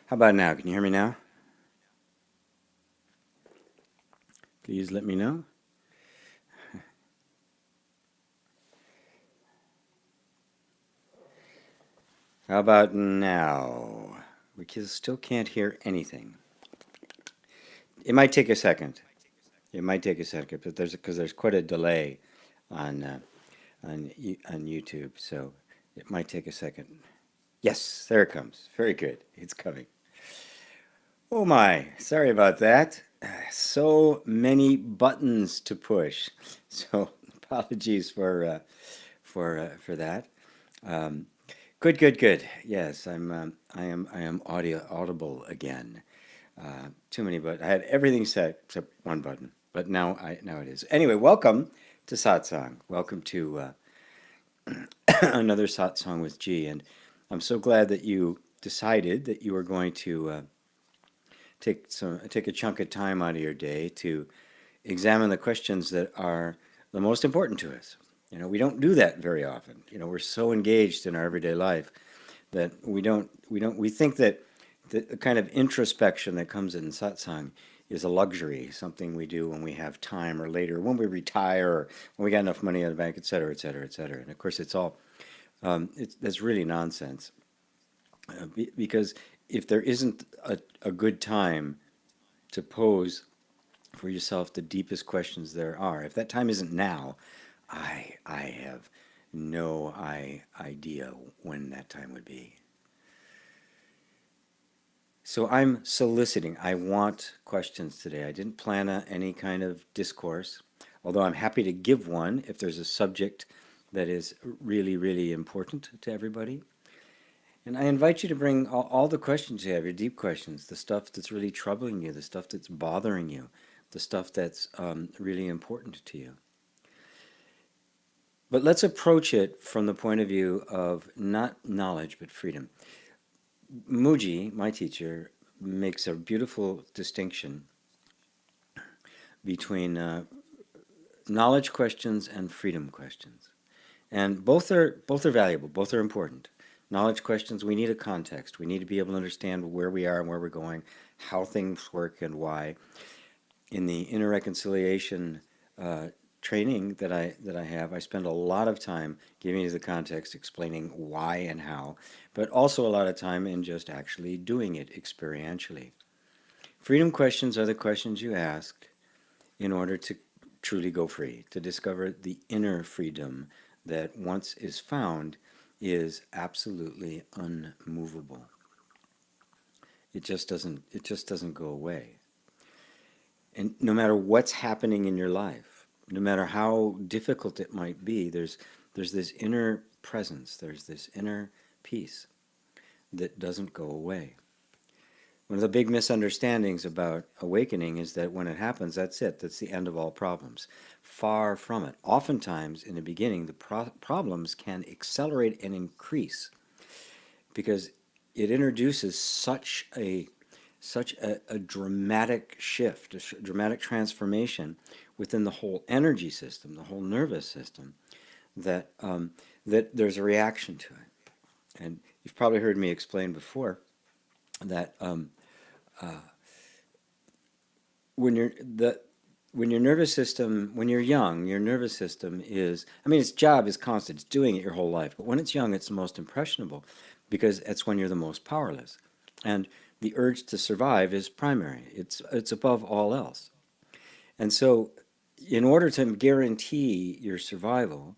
How about now? Can you hear me now? Please let me know. How about now? We still can't hear anything. It might take a second. It might take a second, but there's quite a delay on on YouTube, so it might take a second. Yes, there it comes. Very good. It's coming. Oh my, sorry about that. So many buttons to push. So apologies for that. Um, Good, good, good. Yes, I am audible again. Too many, but I had everything set except one button. But now it is. Anyway, welcome to Satsang. Welcome to another Satsang with G. And I'm so glad that you decided that you were going to take a chunk of time out of your day to examine the questions that are the most important to us. We don't do that very often. We're so engaged in our everyday life that we think that the kind of introspection that comes in satsang is a luxury, something we do when we have time or later, when we retire, or when we got enough money in the bank, et cetera, et cetera, et cetera. And of course, that's really nonsense, because if there isn't a good time to pose for yourself the deepest questions there are, if that time isn't now, I have no idea when that time would be. So I'm soliciting. I want questions today. I didn't plan any kind of discourse, although I'm happy to give one if there's a subject that is really, really important to everybody. And I invite you to bring all the questions you have, your deep questions, the stuff that's really troubling you, the stuff that's bothering you, the stuff that's really important to you. But let's approach it from the point of view of not knowledge, but freedom. Muji, my teacher, makes a beautiful distinction between knowledge questions and freedom questions. And both are valuable, both are important. Knowledge questions, we need a context. We need to be able to understand where we are and where we're going, how things work and why. In the inner reconciliation training that I have, I spend a lot of time giving you the context, explaining why and how, but also a lot of time in just actually doing it experientially. Freedom questions are the questions you ask in order to truly go free, to discover the inner freedom that once is found is absolutely unmovable. It just doesn't go away. And no matter what's happening in your life, no matter how difficult it might be, there's this inner presence, there's this inner peace that doesn't go away. One of the big misunderstandings about awakening is that when it happens, that's it, that's the end of all problems. Far from it. Oftentimes, in the beginning, the problems can accelerate and increase because it introduces such a dramatic shift, a dramatic transformation within the whole energy system, the whole nervous system, that that there's a reaction to it. And you've probably heard me explain before that when your nervous system, when you're young, your nervous system is, its job is constant, it's doing it your whole life, but when it's young, it's the most impressionable because it's when you're the most powerless. And the urge to survive is primary. It's above all else. And so in order to guarantee your survival,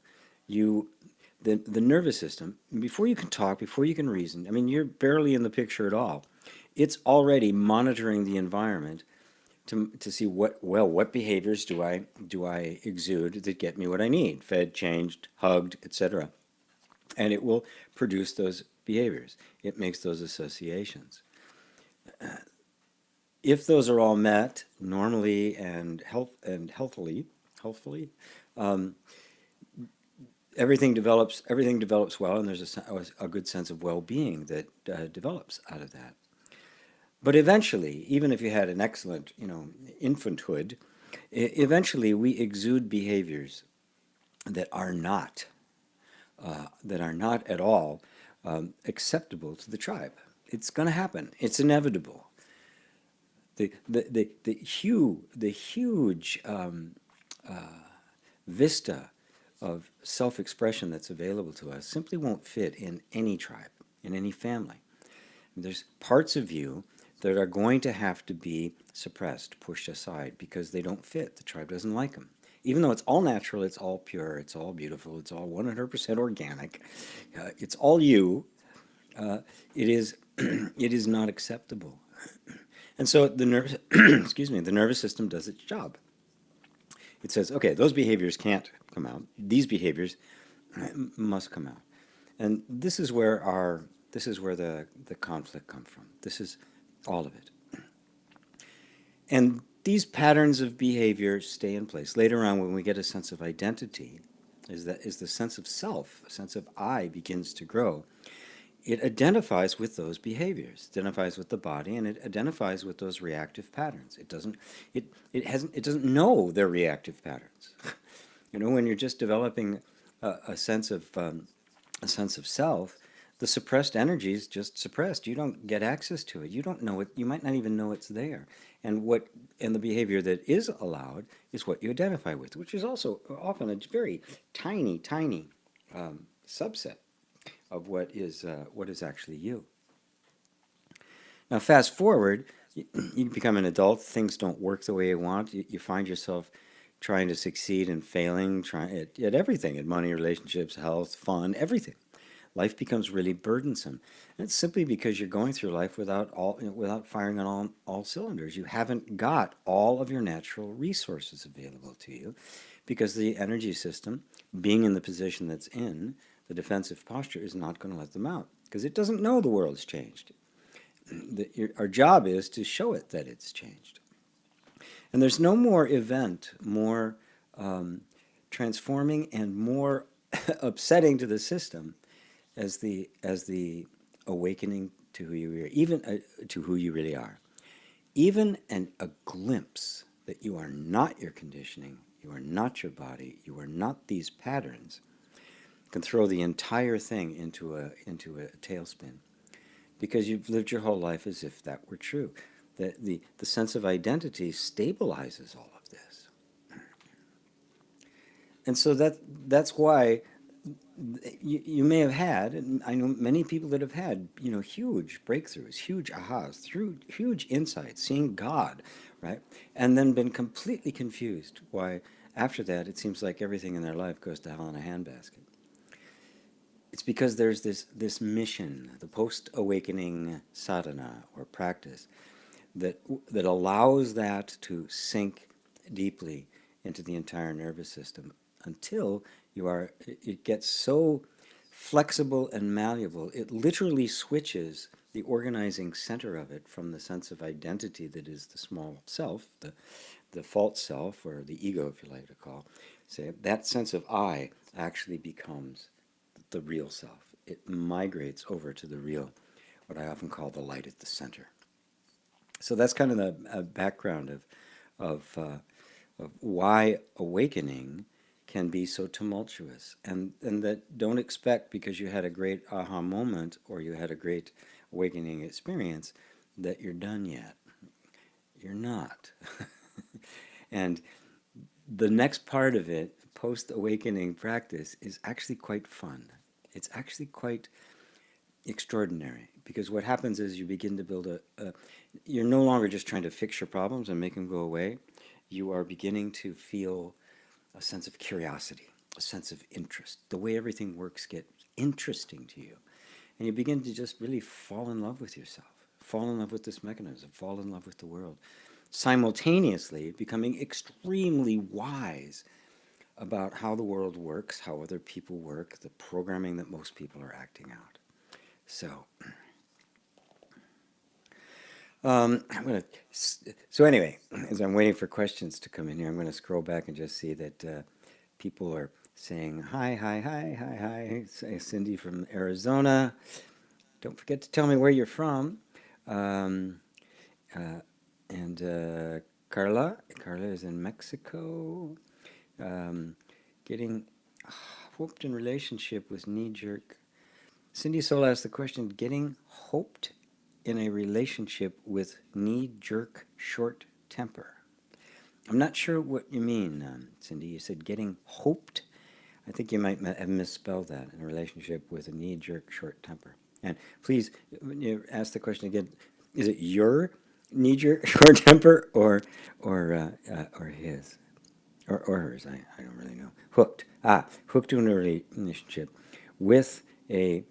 the nervous system, before you can talk, before you can reason, you're barely in the picture at all. It's already monitoring the environment to see what behaviors do I exude that get me what I need, fed, changed, hugged, etc. And it will produce those behaviors. It makes those associations. If those are all met normally and healthfully, everything develops well, and there's a good sense of well-being that develops out of that. But eventually, even if you had an excellent, infanthood, eventually we exude behaviors that are not at all acceptable to the tribe. It's going to happen. It's inevitable. The huge vista of self-expression that's available to us simply won't fit in any tribe, in any family. There's parts of you that are going to have to be suppressed, pushed aside, because they don't fit. The tribe doesn't like them. Even though it's all natural, it's all pure, it's all beautiful, it's all 100% organic, it's all you, it is, it is not acceptable. And so the nervous, excuse me, the nervous system does its job. It says, okay, those behaviors can't come out. These behaviors must come out. And this is where the conflict comes from. This is all of it. And these patterns of behavior stay in place. Later on, when we get a sense of identity, is the sense of self, a sense of I begins to grow. It identifies with those behaviors, identifies with the body, and it identifies with those reactive patterns. It doesn't know they're reactive patterns. You know, when you're just developing a sense of self, the suppressed energy is just suppressed. You don't get access to it. You don't know it. You might not even know it's there. And the behavior that is allowed is what you identify with, which is also often a very tiny subset of what is actually you. Now, fast forward, you become an adult. Things don't work the way you want. You find yourself trying to succeed and failing, trying at everything, at money, relationships, health, fun, everything. Life becomes really burdensome. And it's simply because you're going through life without firing on all cylinders. You haven't got all of your natural resources available to you because the energy system, being in the position that's in, the defensive posture, is not going to let them out because it doesn't know the world's changed. Our job is to show it that it's changed. And there's no more event more transforming and more upsetting to the system as the awakening to who you are, even to who you really are. Even a glimpse that you are not your conditioning, you are not your body, you are not these patterns, can throw the entire thing into a tailspin, because you've lived your whole life as if that were true. The sense of identity stabilizes all of this, and so that's why you may have had, and I know many people that have had, huge breakthroughs, huge ahas, through huge insights, seeing God, right, and then been completely confused why after that it seems like everything in their life goes to hell in a handbasket. It's because there's this mission, the post-awakening sadhana or practice, that allows that to sink deeply into the entire nervous system until it gets so flexible and malleable, it literally switches the organizing center of it from the sense of identity that is the small self, the false self, or the ego, if you like to call, say, that sense of I actually becomes the real self. It migrates over to the real, what I often call the light at the center. So that's kind of the background of why awakening can be so tumultuous, and that don't expect because you had a great aha moment or you had a great awakening experience that you're done yet. You're not. And the next part of it, post-awakening practice, is actually quite fun. It's actually quite extraordinary, because what happens is you begin to build you're no longer just trying to fix your problems and make them go away. You are beginning to feel a sense of curiosity, a sense of interest. The way everything works gets interesting to you. And you begin to just really fall in love with yourself, fall in love with this mechanism, fall in love with the world, simultaneously becoming extremely wise about how the world works, how other people work, the programming that most people are acting out. So, so anyway, as I'm waiting for questions to come in here, I'm going to scroll back and just see that people are saying hi. Cindy from Arizona. Don't forget to tell me where you're from. And Carla is in Mexico. Getting hoped in relationship with knee-jerk. Cindy Soul asked the question, getting hoped in a relationship with knee-jerk short temper. I'm not sure what you mean, Cindy. You said getting hoped. I think you might have misspelled that, in a relationship with a knee-jerk short temper. And please, when you ask the question again, is it your knee-jerk short temper or his? Or hers, I don't really know. Hooked. Hooked to a relationship with a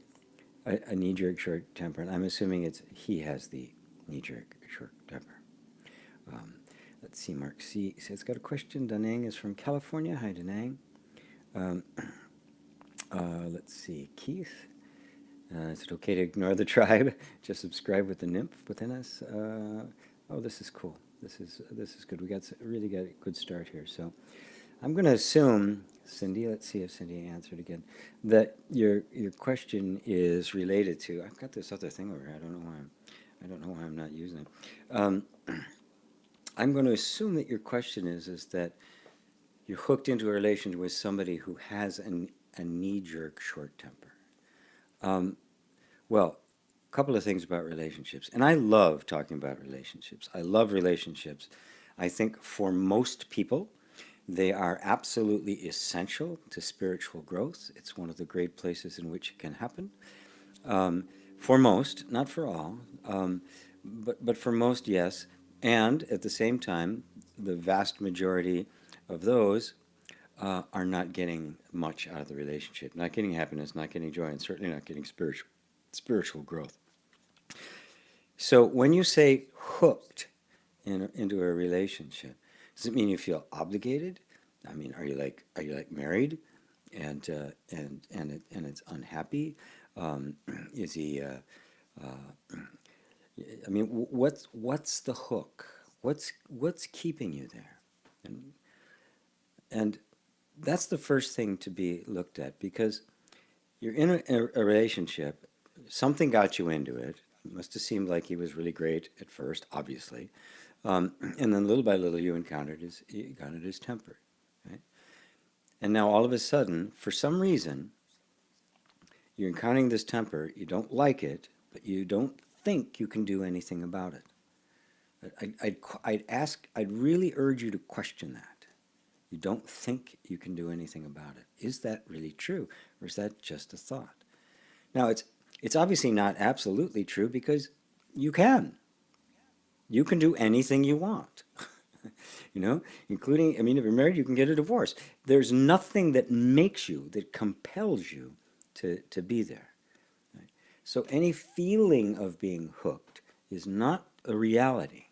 knee-jerk short temper. And I'm assuming he has the knee-jerk short temper. Let's see, Mark C. says, got a question. Danang is from California. Hi, Danang. Let's see, Keith. Is it okay to ignore the tribe? Just subscribe with the nymph within us? Oh, this is cool. This is good. We really got a good start here. So I'm going to assume, Cindy, let's see if Cindy answered again, that your question is related to, I've got this other thing over here. I don't know why I'm not using it. I'm going to assume that your question is that you're hooked into a relationship with somebody who has a knee-jerk short temper. Well, a couple of things about relationships. And I love talking about relationships. I love relationships. I think for most people, they are absolutely essential to spiritual growth. It's one of the great places in which it can happen. For most, not for all, but for most, yes. And at the same time, the vast majority of those are not getting much out of the relationship, not getting happiness, not getting joy, and certainly not getting spiritual growth. So when you say hooked into a relationship, does it mean you feel obligated? I mean, are you like married, and it's unhappy? Is he? I mean, what's the hook? What's keeping you there? And that's the first thing to be looked at, because you're in a relationship. Something got you into it. It must have seemed like he was really great at first, obviously, and then little by little you encountered his temper, right? And now all of a sudden, for some reason, you're encountering this temper. You don't like it, but you don't think you can do anything about it. I'd really urge you to question that. You don't think you can do anything about it. Is that really true, or is that just a thought? Now, it's obviously not absolutely true, because you can. You can do anything you want, including, I mean, if you're married, you can get a divorce. There's nothing that makes you, that compels you to be there. Right? So any feeling of being hooked is not a reality.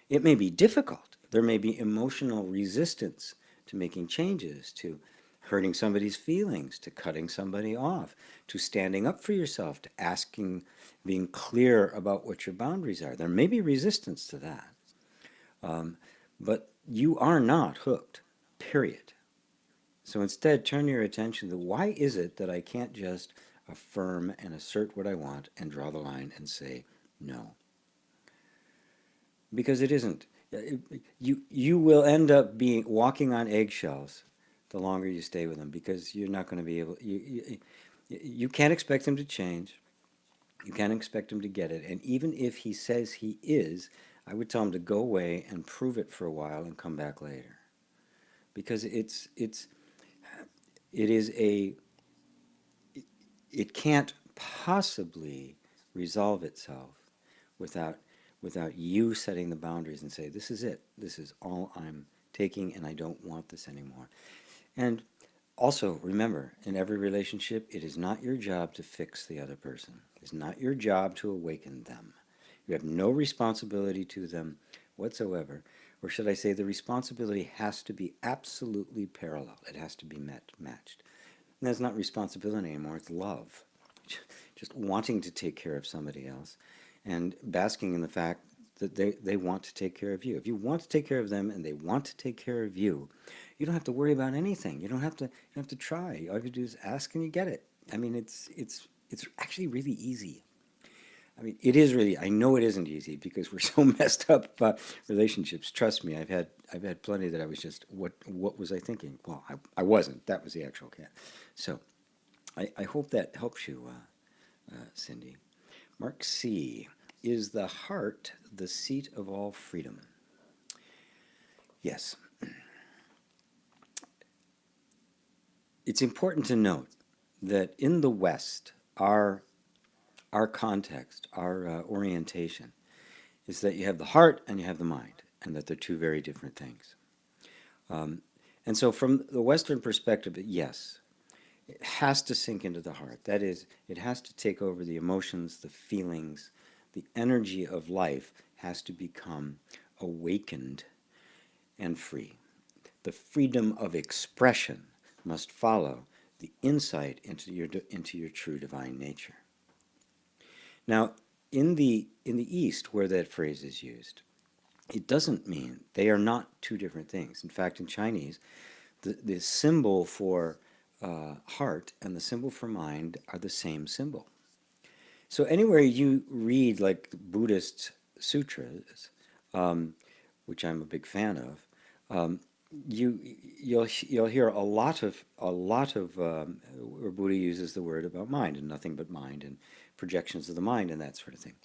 It may be difficult. There may be emotional resistance to making changes, to hurting somebody's feelings, to cutting somebody off, to standing up for yourself, to asking, being clear about what your boundaries are. There may be resistance to that. But you are not hooked, period. So instead, turn your attention to why is it that I can't just affirm and assert what I want and draw the line and say no? Because it isn't. You will end up walking on eggshells the longer you stay with them, because you're not going to be able. You can't expect him to change. You can't expect him to get it. And even if he says he is, I would tell him to go away and prove it for a while and come back later, because it can't possibly resolve itself without you setting the boundaries and say, this is it. This is all I'm taking, and I don't want this anymore. And also, remember, in every relationship, it is not your job to fix the other person. It's not your job to awaken them. You have no responsibility to them whatsoever. Or should I say, the responsibility has to be absolutely parallel. It has to be matched. And that's not responsibility anymore, it's love. Just wanting to take care of somebody else and basking in the fact that they want to take care of you. If you want to take care of them and they want to take care of you, you don't have to worry about anything. You don't have to try. All you have to do is ask and you get it. I mean, it's actually really easy. I mean, it is really. I know it isn't easy, because we're so messed up about relationships. Trust me, I've had plenty that I was just, what was I thinking? Well, I wasn't. That was the actual cat. So I hope that helps you, Cindy. Mark C. is the heart the seat of all freedom? Yes. It's important to note that in the West, our context, our orientation, is that you have the heart and you have the mind, and that they're two very different things. And so, from the Western perspective, yes, it has to sink into the heart. That is, it has to take over the emotions, the feelings, the energy of life has to become awakened and free. The freedom of expression must follow the insight into your true divine nature. Now, in the East, where that phrase is used, it doesn't mean they are not two different things. In fact, in Chinese, the symbol for heart and the symbol for mind are the same symbol. So anywhere you read like Buddhist sutras, which I'm a big fan of, you'll hear a lot of where Buddha uses the word about mind and nothing but mind and projections of the mind and that sort of thing.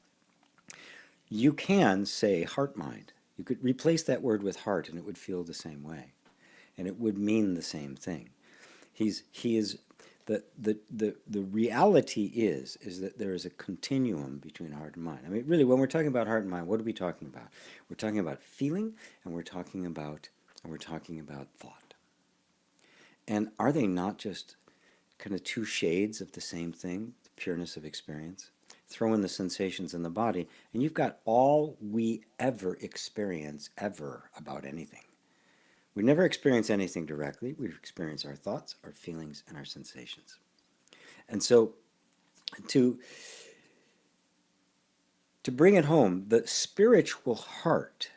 You can say heart mind. You could replace that word with heart and it would feel the same way, and it would mean the same thing. He is the reality is that there is a continuum between heart and mind. I mean, really, when we're talking about heart and mind, what are we talking about? We're talking about feeling, and we're talking about thought. And are they not just kind of two shades of the same thing, the pureness of experience? Throw in the sensations in the body, and you've got all we ever experience ever about anything. We never experience anything directly. We experience our thoughts, our feelings, and our sensations. And so to bring it home, the spiritual heart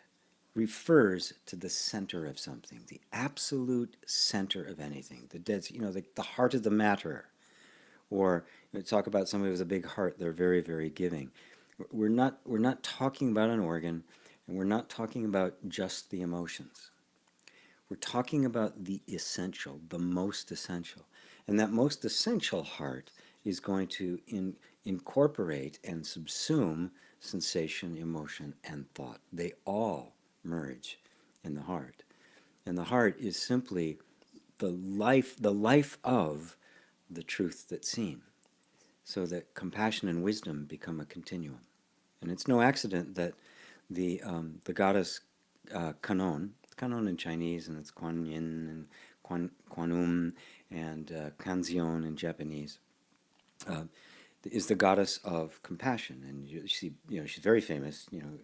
refers to the center of something, the absolute center of anything, the dead, the heart of the matter. Or talk about somebody with a big heart, they're very, very giving. We're not talking about an organ, and we're not talking about just the emotions. We're talking about the essential, the most essential. And that most essential heart is going to incorporate and subsume sensation, emotion, and thought. They all merge in the heart. And the heart is simply the life of the truth that's seen, so that compassion and wisdom become a continuum. And it's no accident that the goddess Kanon in Chinese, and it's Kuan Yin and Kwanum and Kanzion in Japanese, is the goddess of compassion. And you see, she's very famous. You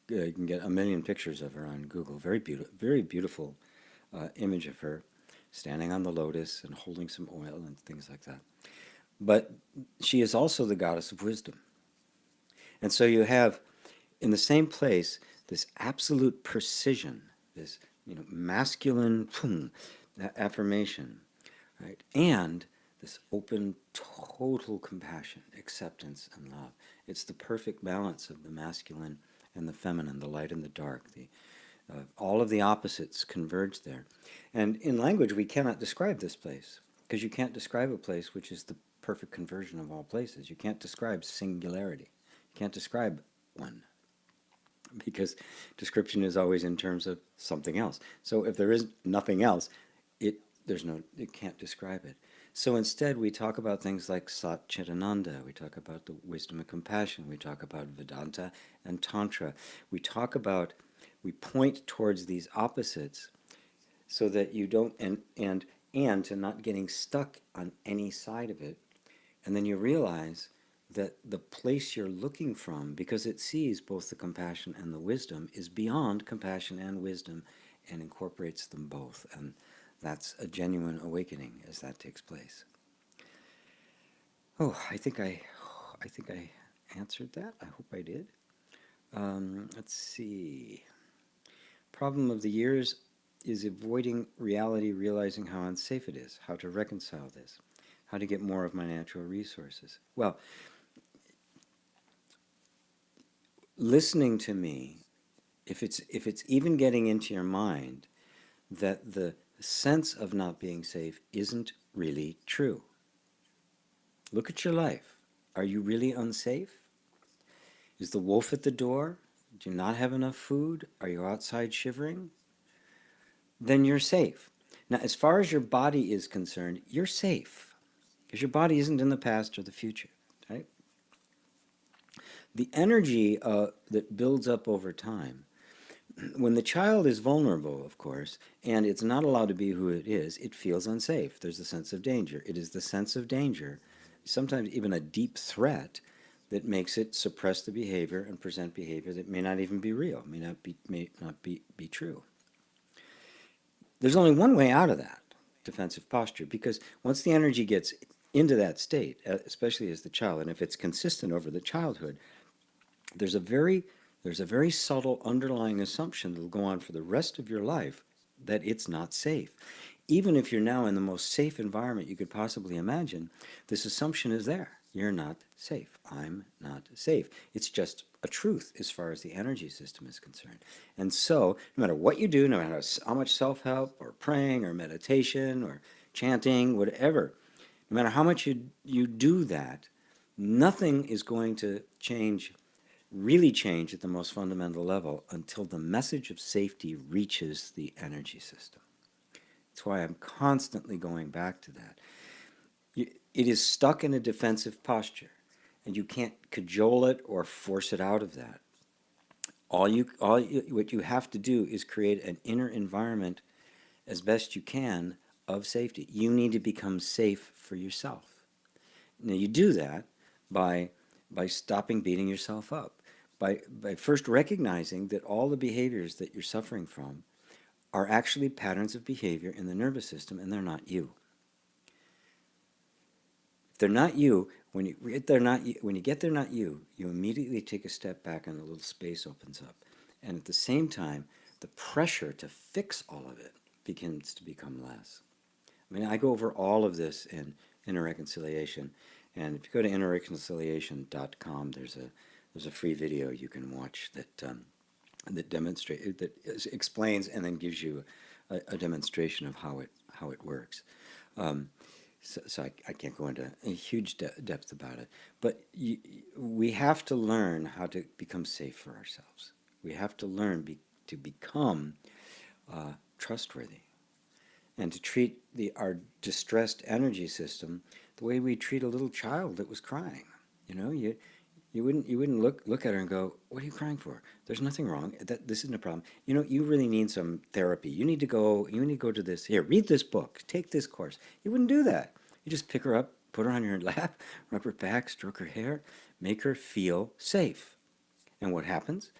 can get a million pictures of her on Google. Very beautiful image of her standing on the lotus and holding some oil and things like that. But she is also the goddess of wisdom. And so you have, in the same place, this absolute precision, this masculine affirmation, right? And this open, total compassion, acceptance, and love. It's the perfect balance of the masculine and the feminine, the light and the dark. All of the opposites converge there. And in language, we cannot describe this place, because you can't describe a place which is the perfect conversion of all places. You can't describe singularity. You can't describe one, because description is always in terms of something else. So if there is nothing else, it can't describe it. So instead, we talk about things like Sat Chitananda. We talk about the wisdom of compassion. We talk about Vedanta and Tantra. We point towards these opposites, so that you don't and to not getting stuck on any side of it. And then you realize that the place you're looking from, because it sees both the compassion and the wisdom, is beyond compassion and wisdom and incorporates them both. And that's a genuine awakening as that takes place. Oh, I think I answered that. I hope I did. Let's see. Problem of the years is avoiding reality, realizing how unsafe it is, how to reconcile this, how to get more of my natural resources. Well, listening to me, if it's even getting into your mind that the sense of not being safe isn't really true. Look at your life. Are you really unsafe? Is the wolf at the door? Do you not have enough food? Are you outside shivering? Then you're safe. Now, as far as your body is concerned, you're safe because your body isn't in the past or the future, right? The energy that builds up over time, when the child is vulnerable, of course, and it's not allowed to be who it is, it feels unsafe. There's a sense of danger. It is the sense of danger, sometimes even a deep threat, that makes it suppress the behavior and present behavior that may not even be real, may not be true. There's only one way out of that defensive posture, because once the energy gets into that state, especially as the child, and if it's consistent over the childhood, there's a very there's a very subtle underlying assumption that will go on for the rest of your life that it's not safe. Even if you're now in the most safe environment you could possibly imagine, this assumption is there. You're not safe. I'm not safe. It's just a truth as far as the energy system is concerned. And so, no matter what you do, no matter how much self help or praying or meditation or chanting, whatever, no matter how much you do that, nothing is going to really change at the most fundamental level until the message of safety reaches the energy system. That's why I'm constantly going back to that. It is stuck in a defensive posture, and you can't cajole it or force it out of that. What you have to do is create an inner environment as best you can of safety. You need to become safe for yourself. Now you do that by stopping beating yourself up, by first recognizing that all the behaviors that you're suffering from are actually patterns of behavior in the nervous system, and they're not you. If they're not you, when you get they're not you, you immediately take a step back and a little space opens up. And at the same time, the pressure to fix all of it begins to become less. I mean, I go over all of this in Inner Reconciliation, and if you go to innerreconciliation.com, there's a free video you can watch that explains and then gives you a demonstration of how it works. So I can't go into a huge depth about it, but we have to learn how to become safe for ourselves. We have to learn to become trustworthy, and to treat our distressed energy system the way we treat a little child that was crying. You wouldn't look at her and go, "What are you crying for? There's nothing wrong. This isn't a problem. You really need some therapy. You need to go to this. Here, read this book. Take this course." You wouldn't do that. You just pick her up, put her on your lap, rub her back, stroke her hair, make her feel safe. And what happens?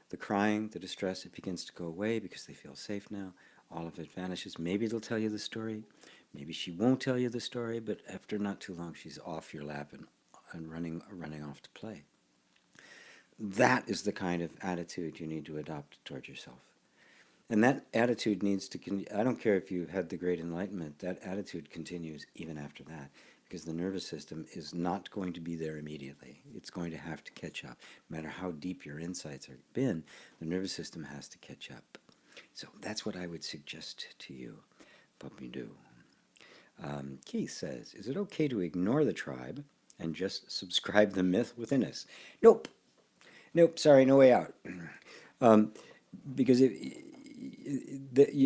The crying, the distress, it begins to go away because they feel safe now. All of it vanishes. Maybe they'll tell you the story. Maybe she won't tell you the story, but after not too long, she's off your lap and running off to play. That is the kind of attitude you need to adopt toward yourself. And that attitude needs to, I don't care if you had the Great Enlightenment, that attitude continues even after that, because the nervous system is not going to be there immediately. It's going to have to catch up. No matter how deep your insights have been, the nervous system has to catch up. So that's what I would suggest to you, Papidu. Keith says, is it okay to ignore the tribe and just subscribe the myth within us? Nope. Sorry, no way out. Because the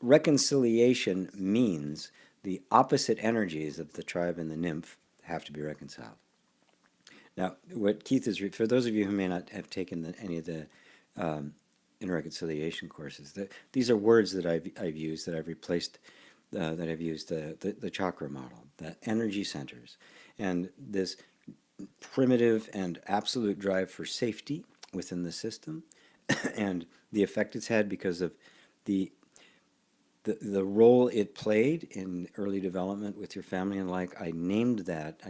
reconciliation means the opposite energies of the tribe and the nymph have to be reconciled. Now, what Keith is, for those of you who may not have taken any of the Inner Reconciliation courses, these are words that I've used, that I've replaced, that I've used the chakra model, the energy centers, and this primitive and absolute drive for safety within the system, and the effect it's had because of the role it played in early development with your family and like. I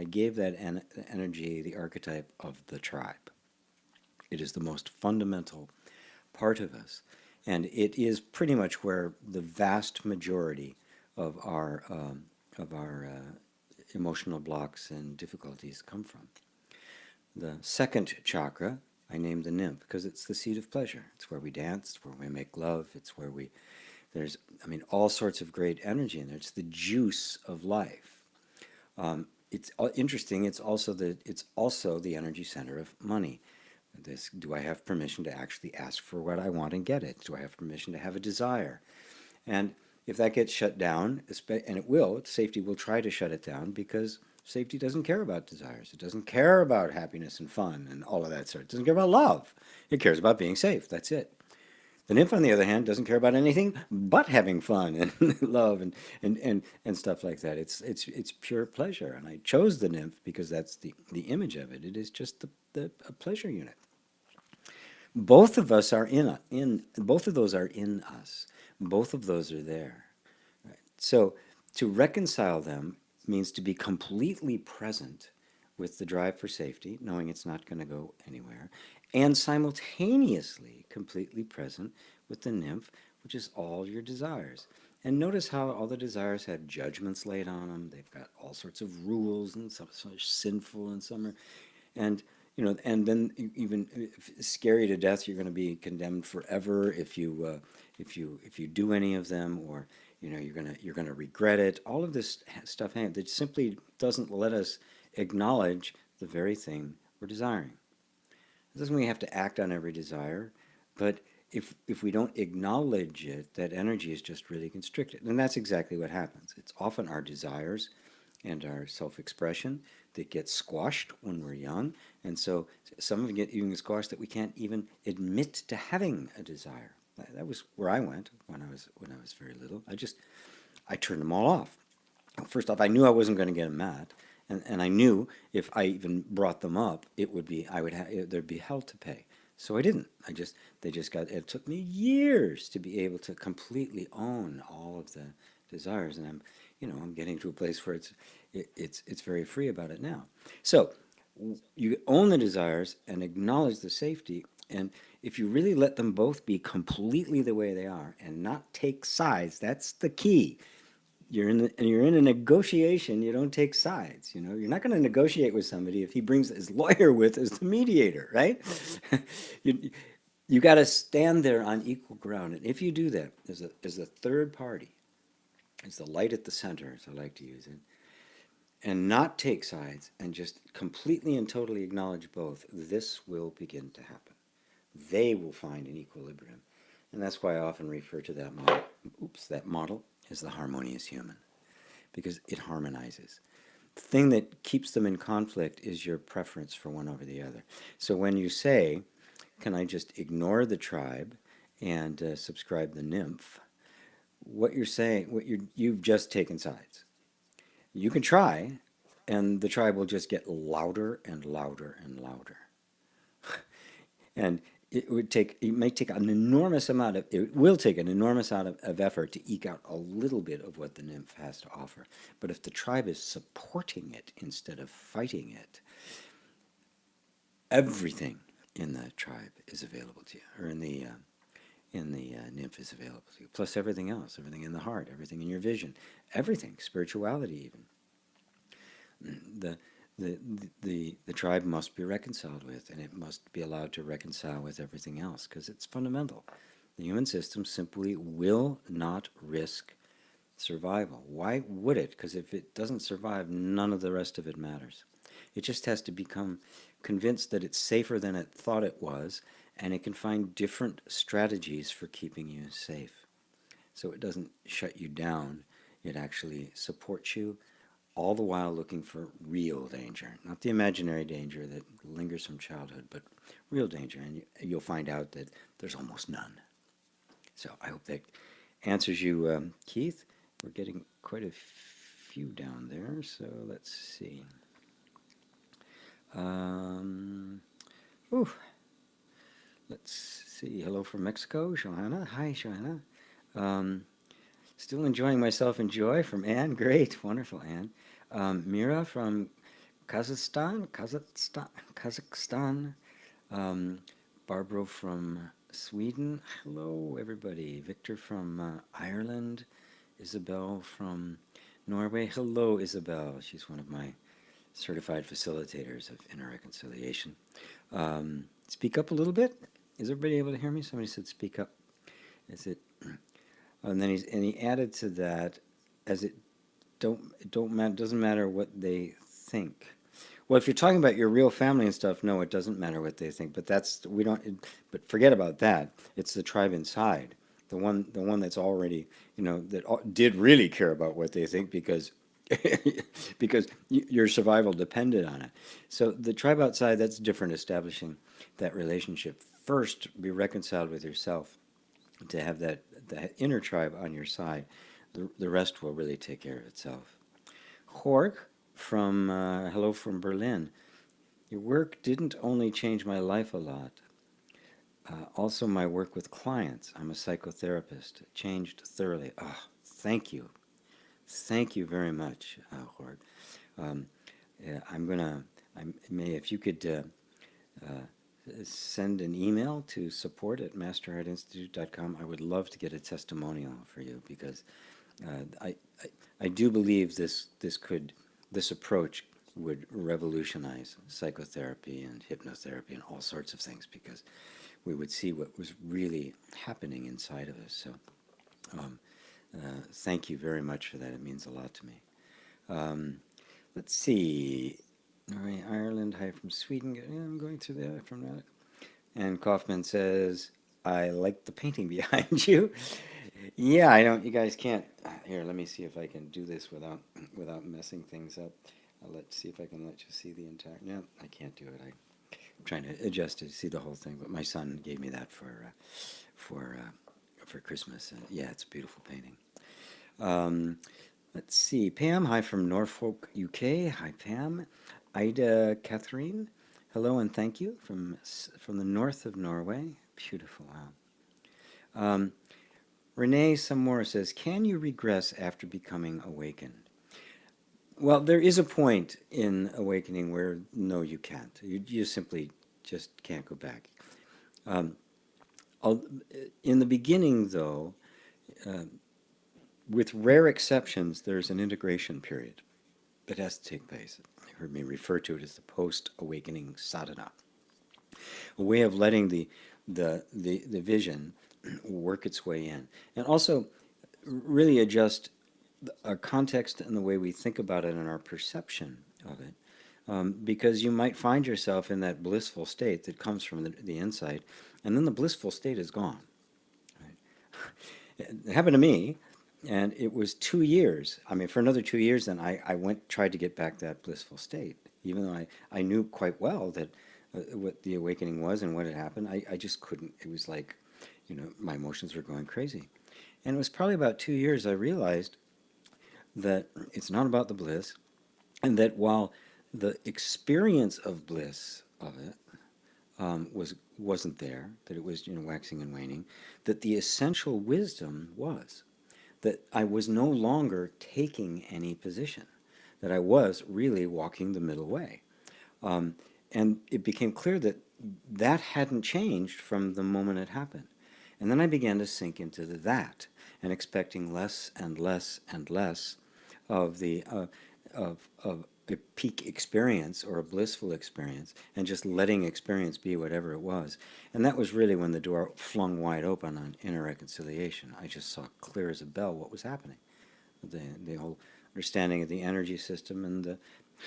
gave that energy the archetype of the tribe. It is the most fundamental part of us, and it is pretty much where the vast majority of our emotional blocks and difficulties come from. The second chakra I named the nymph because it's the seat of pleasure. It's where we dance, it's where we make love, it's where there's all sorts of great energy in there. It's the juice of life. it's interesting. It's also the energy center of money. This, do I have permission to actually ask for what I want and get it? Do I have permission to have a desire? And if that gets shut down, and it will, safety will try to shut it down because safety doesn't care about desires. It doesn't care about happiness and fun and all of that sort. It doesn't care about love. It cares about being safe. That's it. The nymph, on the other hand, doesn't care about anything but having fun and love and stuff like that. It's pure pleasure. And I chose the nymph because that's the image of it. It is just the a pleasure unit. Both of us are in both of those are in us. Both of those are there. Right? So to reconcile them means to be completely present with the drive for safety, knowing it's not going to go anywhere, and simultaneously completely present with the nymph, which is all your desires. And notice how all the desires have judgments laid on them. They've got all sorts of rules, and some are sinful, and some are, and and then even scary to death. You're going to be condemned forever if you do any of them, or you're gonna regret it. All of this stuff that simply doesn't let us acknowledge the very thing we're desiring. It doesn't mean we have to act on every desire, but if we don't acknowledge it, that energy is just really constricted. And that's exactly what happens. It's often our desires and our self-expression that get squashed when we're young. And so some of them get even squashed that we can't even admit to having a desire. That was where I went when I was very little. I turned them all off. First off, I knew I wasn't going to get them mad. And I knew if I even brought them up, there'd be hell to pay. So I didn't. It took me years to be able to completely own all of the desires, and I'm getting to a place where it's very free about it now. So you own the desires and acknowledge the safety, and if you really let them both be completely the way they are and not take sides, that's the key. You're in a negotiation. You don't take sides. You're not going to negotiate with somebody if he brings his lawyer with as the mediator, right? you got to stand there on equal ground, and if you do that, as a third party, as the light at the center, as I like to use it, and not take sides, and just completely and totally acknowledge both, this will begin to happen. They will find an equilibrium, and that's why I often refer to that model. That model is the harmonious human, because it harmonizes. The thing that keeps them in conflict is your preference for one over the other. So when you say, can I just ignore the tribe and subscribe the nymph, what you're saying, you've just taken sides. You can try, and the tribe will just get louder and louder and louder. And it will take an enormous amount of effort to eke out a little bit of what the nymph has to offer. But if the tribe is supporting it instead of fighting it, everything in the tribe is available to you, or in the nymph is available to you, plus everything else, everything in the heart, everything in your vision, everything, spirituality even. The tribe must be reconciled with, and it must be allowed to reconcile with everything else, because it's fundamental. The human system simply will not risk survival. Why would it? Because if it doesn't survive, none of the rest of it matters. It just has to become convinced that it's safer than it thought it was, and it can find different strategies for keeping you safe. So it doesn't shut you down. It actually supports you, all the while looking for real danger. Not the imaginary danger that lingers from childhood, but real danger. And you'll find out that there's almost none. So I hope that answers you, Keith. We're getting quite a few down there, so let's see. Let's see. Hello from Mexico, Johanna. Hi, Johanna. Still enjoying myself in joy from Anne. Great, wonderful, Anne. Mira from Kazakhstan. Barbara from Sweden. Hello, everybody. Victor from Ireland. Isabel from Norway. Hello, Isabel. She's one of my certified facilitators of inner reconciliation. Speak up a little bit. Is everybody able to hear me? Somebody said speak up. Is it? And then he added to that, as it doesn't matter what they think. Well, if you're talking about your real family and stuff, no, it doesn't matter what they think. But that's we don't. But forget about that. It's the tribe inside, the one that's already, that did really care about what they think because because your survival depended on it. So the tribe outside, that's different. Establishing that relationship first, be reconciled with yourself to have that inner tribe on your side. The rest will really take care of itself. Jorg from hello from Berlin. Your work didn't only change my life a lot, also my work with clients. I'm a psychotherapist. It changed thoroughly. Oh, thank you. Thank you very much, Jorg. Yeah, if you could send an email to support@masterheartinstitute.com, I would love to get a testimonial for you because I do believe this approach would revolutionize psychotherapy and hypnotherapy and all sorts of things because we would see what was really happening inside of us. So thank you very much for that. It means a lot to me. Let's see. Norway, Ireland, hi from Sweden. I'm going through that from that. And Kaufman says, I like the painting behind you. Yeah, I don't. You guys can't. Here, let me see if I can do this without messing things up. Let's see if I can let you see the entire. No, I can't do it. I'm trying to adjust it to see the whole thing. But my son gave me that for Christmas. And yeah, it's a beautiful painting. Let's see. Pam, hi from Norfolk, UK. Hi, Pam. Ida Catherine, hello and thank you from the north of Norway. Beautiful. Wow. Renee Samora says, can you regress after becoming awakened? Well, there is a point in awakening where no, you can't. You simply just can't go back. In the beginning, though, with rare exceptions, there's an integration period that has to take place. You heard me refer to it as the post-awakening sadhana, a way of letting the vision work its way in, and also really adjust our context and the way we think about it and our perception of it. Because you might find yourself in that blissful state that comes from the inside, and then the blissful state is gone. Right? It happened to me, and it was 2 years. I mean, for another 2 years, then I tried to get back that blissful state, even though I knew quite well that what the awakening was and what had happened. I just couldn't. It was like, my emotions were going crazy. And it was probably about 2 years I realized that it's not about the bliss, and that while the experience of bliss of it wasn't there, that it was waxing and waning, that the essential wisdom was that I was no longer taking any position, that I was really walking the middle way. And it became clear that that hadn't changed from the moment it happened. And then I began to sink into that and expecting less and less and less of of a peak experience or a blissful experience, and just letting experience be whatever it was. And that was really when the door flung wide open on inner reconciliation. I just saw clear as a bell what was happening. The whole understanding of the energy system and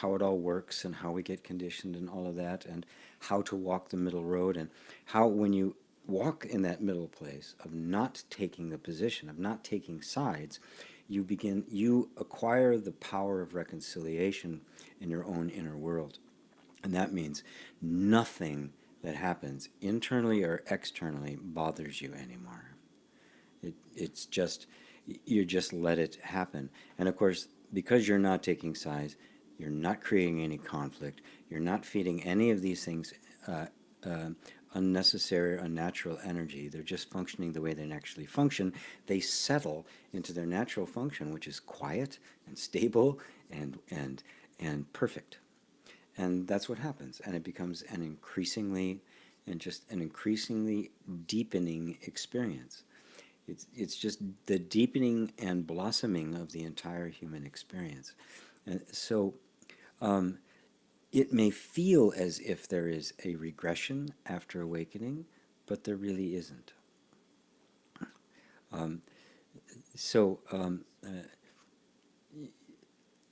how it all works and how we get conditioned and all of that, and how to walk the middle road, and how when you walk in that middle place of not taking the position, of not taking sides, you acquire the power of reconciliation in your own inner world. And that means nothing that happens internally or externally bothers you anymore. It's just, you just let it happen. And of course, because you're not taking sides, you're not creating any conflict, you're not feeding any of these things unnecessary, unnatural energy. They're just functioning the way they naturally function. They settle into their natural function, which is quiet and stable and perfect. And that's what happens. And it becomes an increasingly deepening experience. It's just the deepening and blossoming of the entire human experience. And so it may feel as if there is a regression after awakening, but there really isn't.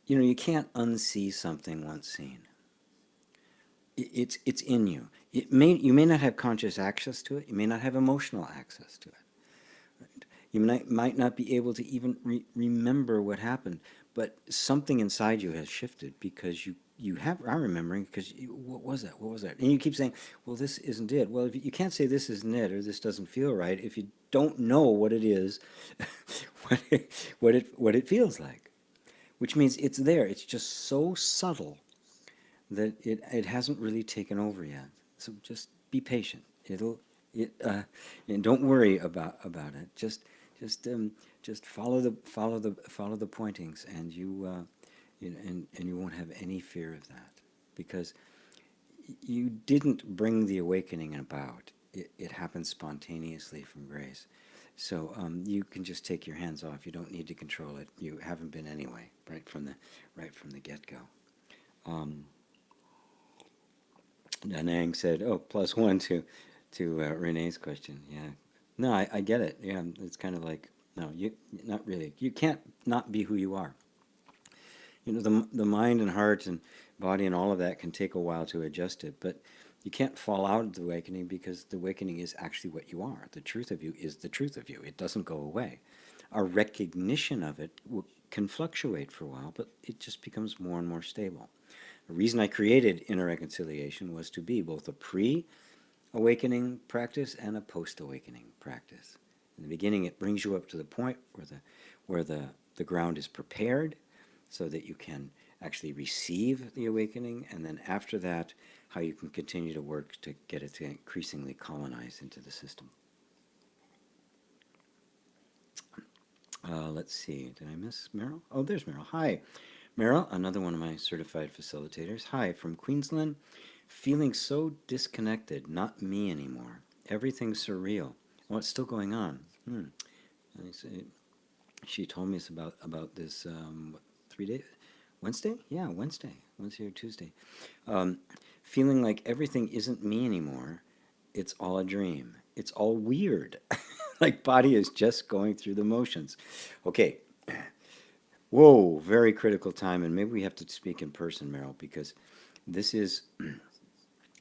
you can't unsee something once seen. It's in you. You may not have conscious access to it. You may not have emotional access to it. Right? You might not be able to even remember what happened, but something inside you has shifted because are remembering because what was that? What was that? And you keep saying, well, this isn't it. Well, if you can't say this isn't it or this doesn't feel right if you don't know what it is, what it feels like, which means it's there. It's just so subtle that it hasn't really taken over yet. So just be patient. And don't worry about it. Just follow the pointings, and and you won't have any fear of that, because you didn't bring the awakening about. It happens spontaneously from grace. So you can just take your hands off. You don't need to control it. You haven't been anyway, right from the get-go. Danang said, "Oh, +1 to Renee's question." Yeah, no, I get it. Yeah, it's kind of like, no, you not really. You can't not be who you are. The mind and heart and body and all of that can take a while to adjust it, but you can't fall out of the awakening, because the awakening is actually what you are. The truth of you is the truth of you. It doesn't go away. Our recognition of it can fluctuate for a while, but it just becomes more and more stable. The reason I created inner reconciliation was to be both a pre-awakening practice and a post-awakening practice. In the beginning, it brings you up to the point where the ground is prepared so that you can actually receive the awakening, and then after that, how you can continue to work to get it to increasingly colonize into the system. Let's see, did I miss Meryl? Oh, there's Meryl. Hi, Meryl, another one of my certified facilitators. Hi, from Queensland. Feeling so disconnected, not me anymore. Everything's surreal. Oh, it's still going on. She told me about this, 3 days? Wednesday? Yeah, Wednesday or Tuesday. Feeling like everything isn't me anymore. It's all a dream. It's all weird. Like body is just going through the motions. Okay. Whoa, very critical time, and maybe we have to speak in person, Meryl, because this is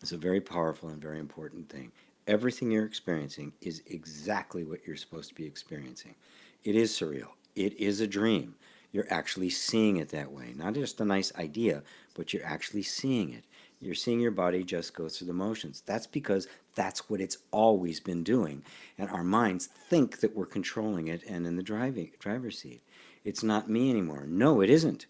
it's a very powerful and very important thing. Everything you're experiencing is exactly what you're supposed to be experiencing. It is surreal. It is a dream. You're actually seeing it that way. Not just a nice idea, but you're actually seeing it. You're seeing your body just go through the motions. That's because that's what it's always been doing. And our minds think that we're controlling it and in the driver's seat. It's not me anymore. No, it isn't.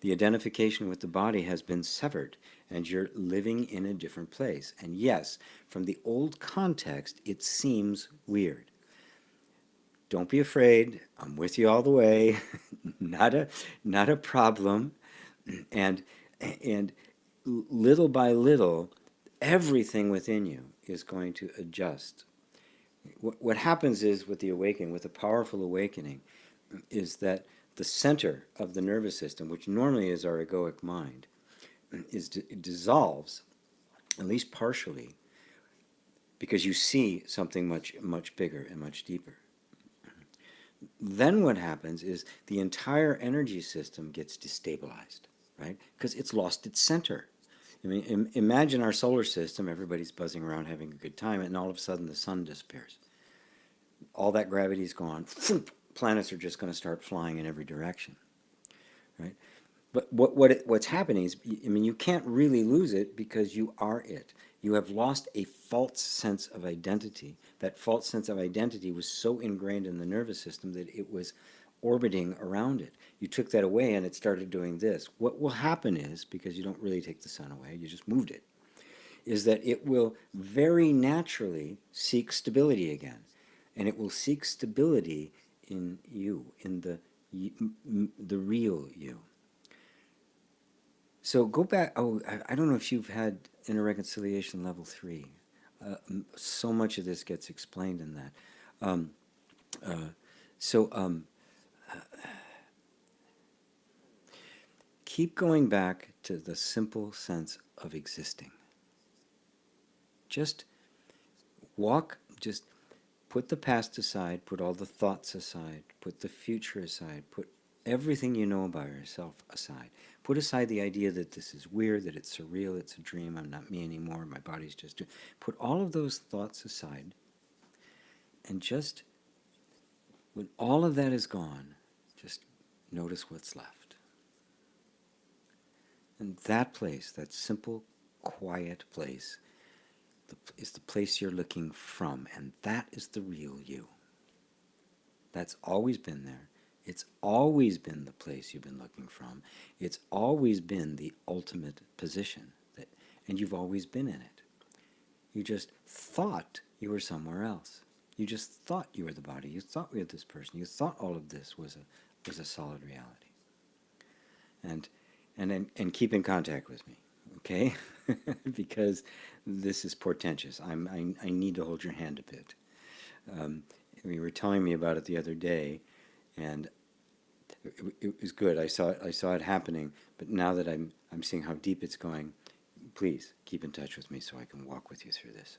The identification with the body has been severed, and you're living in a different place. And yes, from the old context, it seems weird. Don't be afraid. I'm with you all the way. not a problem. And little by little, everything within you is going to adjust. What happens is, with the awakening, with a powerful awakening, is that the center of the nervous system, which normally is our egoic mind, it dissolves, at least partially, because you see something much bigger and much deeper. Then what happens is the entire energy system gets destabilized, right? Because it's lost its center. I mean, imagine our solar system, everybody's buzzing around having a good time, and all of a sudden the sun disappears. All that gravity's gone. Planets are just going to start flying in every direction, right? But what's happening is, I mean, you can't really lose it because you are it. You have lost a false sense of identity. That false sense of identity was so ingrained in the nervous system that it was orbiting around it. You took that away and it started doing this. What will happen is, because you don't really take the sun away, you just moved it, is that it will very naturally seek stability again. And it will seek stability in you, in the real you. So go back. Oh, I don't know if you've had inner reconciliation level 3. So much of this gets explained in that. Keep going back to the simple sense of existing. Just put the past aside, put all the thoughts aside, put the future aside, put everything you know about yourself aside. Put aside the idea that this is weird, that it's surreal, it's a dream, I'm not me anymore, my body's just doing. Put all of those thoughts aside, and just, when all of that is gone, just notice what's left. And that place, that simple, quiet place, is the place you're looking from, and that is the real you. That's always been there. It's always been the place you've been looking from. It's always been the ultimate position, and you've always been in it. You just thought you were somewhere else. You just thought you were the body. You thought you were this person. You thought all of this was a solid reality. And keep in contact with me, okay? Because this is portentous. I need to hold your hand a bit. You were telling me about it the other day, and it was good. I saw it happening, but now that I'm seeing how deep it's going, please keep in touch with me so I can walk with you through this.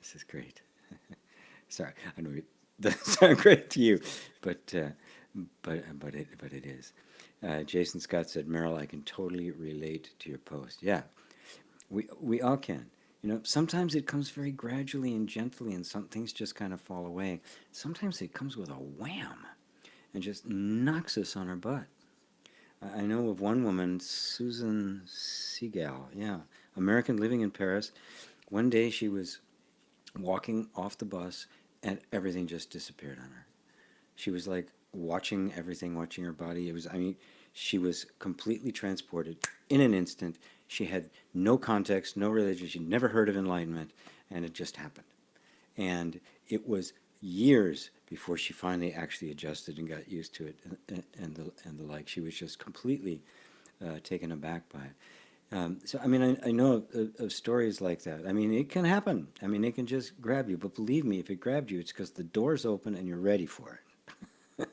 This is great. Sorry, I know it doesn't sound great to you, but it is. Jason Scott said, Meryl, I can totally relate to your post. Yeah, we all can. You know, sometimes it comes very gradually and gently, and some things just kind of fall away. Sometimes it comes with a wham and just knocks us on our butt. I know of one woman, Susan Seagal, yeah, American living in Paris. One day she was walking off the bus, and everything just disappeared on her. She was like watching everything, watching her body. She was completely transported in an instant. She had no context, no religion. She'd never heard of enlightenment, and it just happened. And it was years before she finally actually adjusted and got used to it, and the like. She was just completely taken aback by it. So, I know of stories like that. It can happen. It can just grab you. But believe me, if it grabbed you, it's because the door's open and you're ready for it.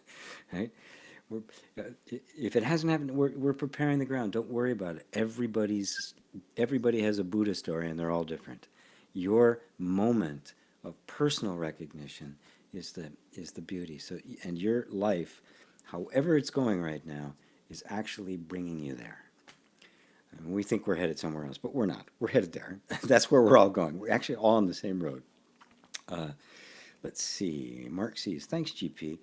Right? If it hasn't happened, we're preparing the ground. Don't worry about it. Everybody has a Buddha story, and they're all different. Your moment of personal recognition is the beauty. So, and your life, however it's going right now, is actually bringing you there. We think we're headed somewhere else, but we're not. We're headed there. That's where we're all going. We're actually all on the same road. Let's see. Mark sees. Thanks, GP.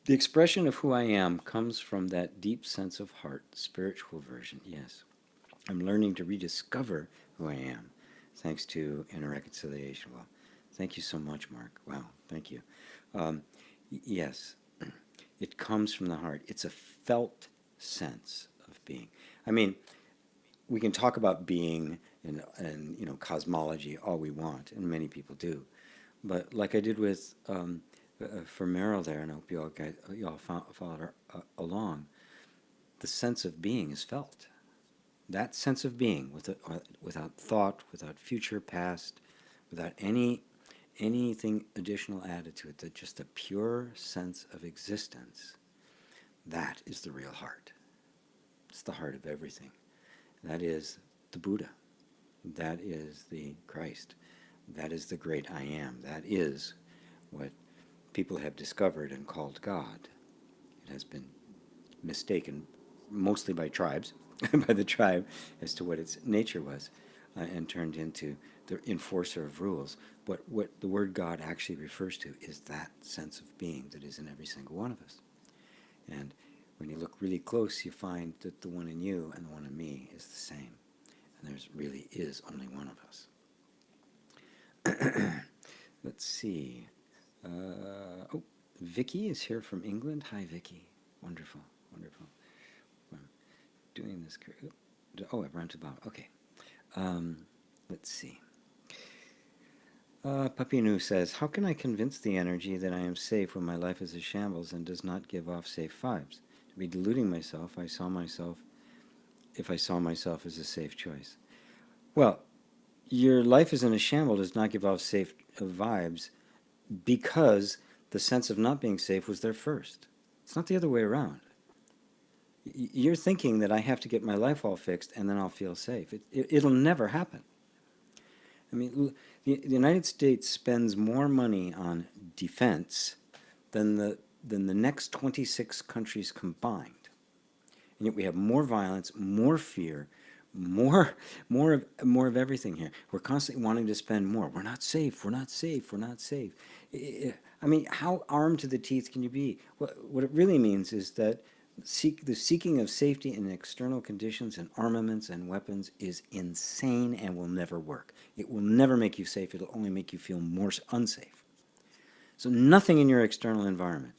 The expression of who I am comes from that deep sense of heart, spiritual version. Yes. I'm learning to rediscover who I am, thanks to inner reconciliation. Well, thank you so much, Mark. Wow, thank you. Yes, it comes from the heart. It's a felt sense of being. We can talk about being and cosmology all we want, and many people do, but like I did with for Meryl there, and I hope you all followed her along. The sense of being is felt. That sense of being, without thought, without future, past, without anything additional added to it, that just a pure sense of existence. That is the real heart. It's the heart of everything. That is the Buddha. That is the Christ. That is the great I am. That is what people have discovered and called God. It has been mistaken mostly by tribes, by the tribe, as to what its nature was, and turned into the enforcer of rules. But what the word God actually refers to is that sense of being that is in every single one of us. And when you look really close, you find that the one in you and the one in me is the same. And there really is only one of us. Let's see. Vicky is here from England. Hi, Vicky. Wonderful, wonderful. I'm doing this. I've run to the bottom. Okay. Let's see. Papinu says, how can I convince the energy that I am safe when my life is a shambles and does not give off safe vibes? To be deluding myself, if I saw myself as a safe choice. Well, your life is in a shambles does not give off safe vibes because the sense of not being safe was there first. It's not the other way around. You're thinking that I have to get my life all fixed and then I'll feel safe. It'll never happen. The United States spends more money on defense than the than the next 26 countries combined. And yet we have more violence, more fear, more of everything here. We're constantly wanting to spend more. We're not safe. We're not safe. We're not safe. I mean, how armed to the teeth can you be? What it really means is that the seeking of safety in external conditions and armaments and weapons is insane and will never work. It will never make you safe. It'll only make you feel more unsafe. So nothing in your external environment,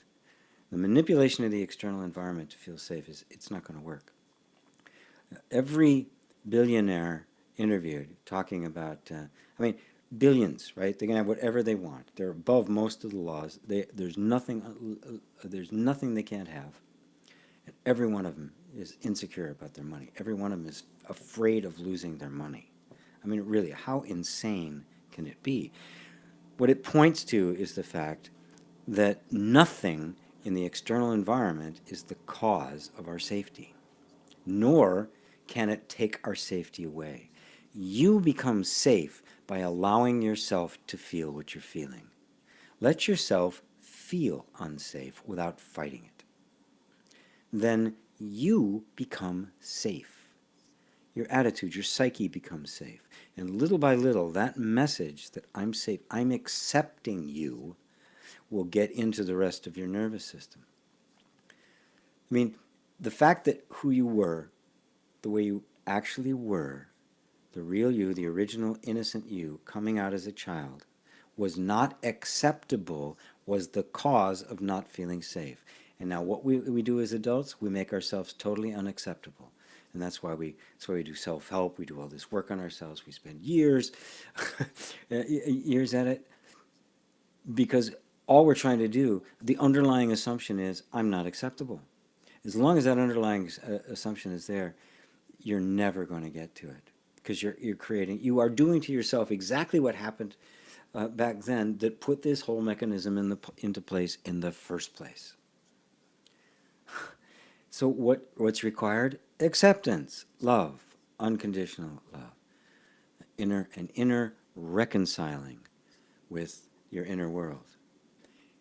the manipulation of the external environment to feel safe, it's not going to work. Every billionaire interviewed talking about, I mean, billions, right? They can have whatever they want. They're above most of the laws. There's nothing they can't have. And every one of them is insecure about their money. Every one of them is afraid of losing their money. I mean, really, how insane can it be? What it points to is the fact that nothing in the external environment is the cause of our safety, nor can it take our safety away. You become safe by allowing yourself to feel what you're feeling. Let yourself feel unsafe without fighting it. Then you become safe. Your attitude, your psyche becomes safe. And little by little, that message that I'm safe, I'm accepting you, will get into the rest of your nervous system. I mean, the fact that who you were, the way you actually were, the real you, the original innocent you, coming out as a child, was not acceptable, was the cause of not feeling safe. And now what we do as adults, we make ourselves totally unacceptable. And that's why we do self-help, we do all this work on ourselves, we spend years, years at it, because all we're trying to do, the underlying assumption is, I'm not acceptable. As long as that underlying assumption is there, you're never going to get to it, because you are doing to yourself exactly what happened back then that put this whole mechanism into place in the first place. So what's required? Acceptance, love, unconditional love, inner reconciling with your inner world.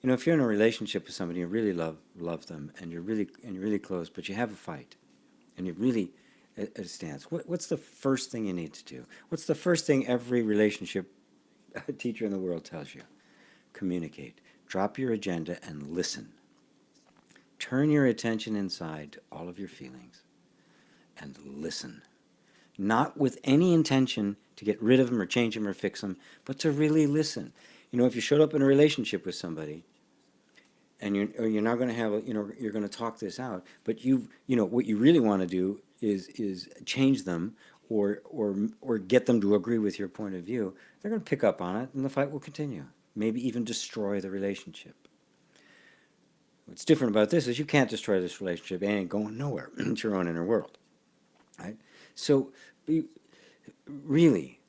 You know, if you're in a relationship with somebody, you really love them, and you're really close, but you have a fight, and you really at a stance. What's the first thing you need to do? What's the first thing every relationship teacher in the world tells you? Communicate. Drop your agenda and listen. Turn your attention inside to all of your feelings and listen. Not with any intention to get rid of them or change them or fix them, but to really listen. You know, if you showed up in a relationship with somebody, and you're not going to have, you're going to talk this out, but what you really want to do is change them or get them to agree with your point of view. They're going to pick up on it, and the fight will continue. Maybe even destroy the relationship. What's different about this is you can't destroy this relationship. It ain't going nowhere. It's your own inner world, right? So, really,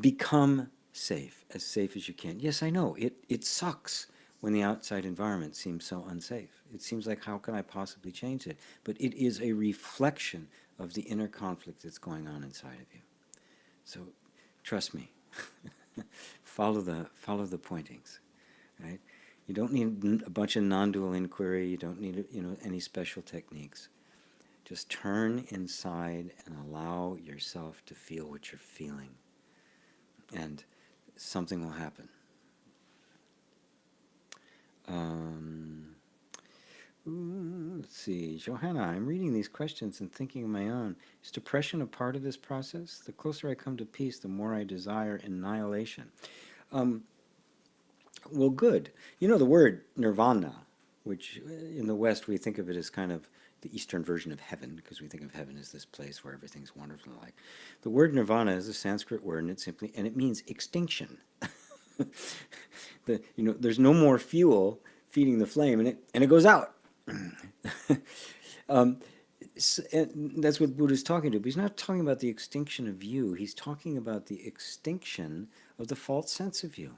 become safe as you can. Yes, I know it sucks when the outside environment seems so unsafe. It seems like, how can I possibly change it? But it is a reflection of the inner conflict that's going on inside of you. So, trust me. follow the pointings, right? You don't need a bunch of non-dual inquiry. You don't need any special techniques. Just turn inside and allow yourself to feel what you're feeling, and something will happen. Let's see, Johanna, I'm reading these questions and thinking of my own. Is depression a part of this process? The closer I come to peace, the more I desire annihilation. Well, good. You know the word nirvana, which in the West we think of it as kind of the Eastern version of heaven, because we think of heaven as this place where everything's wonderful and like. The word nirvana is a Sanskrit word, and it means extinction. There's no more fuel feeding the flame, and it goes out. And that's what Buddha's talking to, but he's not talking about the extinction of you. He's talking about the extinction of the false sense of you.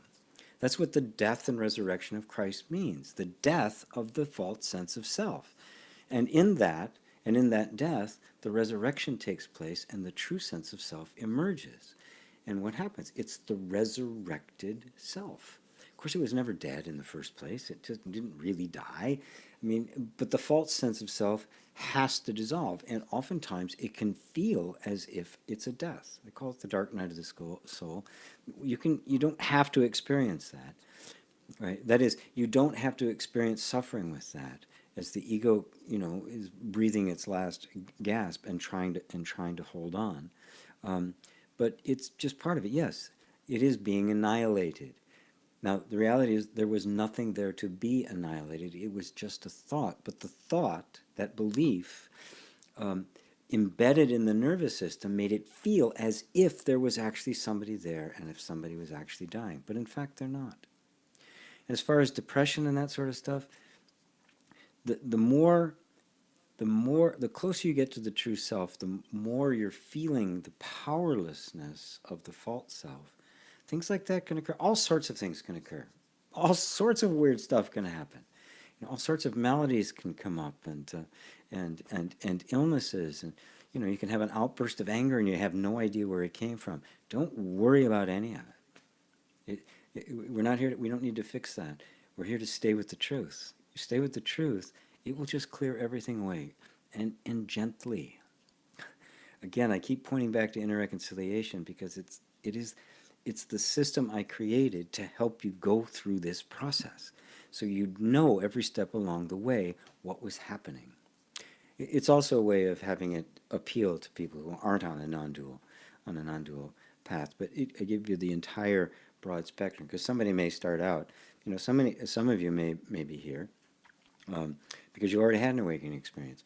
That's what the death and resurrection of Christ means, the death of the false sense of self. And in that death, the resurrection takes place and the true sense of self emerges. And what happens? It's the resurrected self, course, it was never dead in the first place. It just didn't really die. I mean, but the false sense of self has to dissolve, and oftentimes it can feel as if it's a death. They call it the dark night of the soul. You don't have to experience that, right? That is, you don't have to experience suffering with that, as the ego, is breathing its last gasp and trying to hold on. But it's just part of it. Yes, it is being annihilated. Now, the reality is there was nothing there to be annihilated. It was just a thought. But the thought, that belief, embedded in the nervous system, made it feel as if there was actually somebody there and if somebody was actually dying. But in fact, they're not. As far as depression and that sort of stuff, the closer you get to the true self, the more you're feeling the powerlessness of the false self. Things like that can occur. All sorts of things can occur. All sorts of weird stuff can happen. All sorts of maladies can come up, and illnesses, and you can have an outburst of anger and you have no idea where it came from. Don't worry about any of it. We're not here. We don't need to fix that. We're here to stay with the truth. You stay with the truth, it will just clear everything away, and gently. Again, I keep pointing back to inner reconciliation because it's the system I created to help you go through this process, so you'd know every step along the way what was happening. It's also a way of having it appeal to people who aren't on a non-dual path. But I give you the entire broad spectrum, because somebody may start out. Some of you may be here because you already had an awakening experience.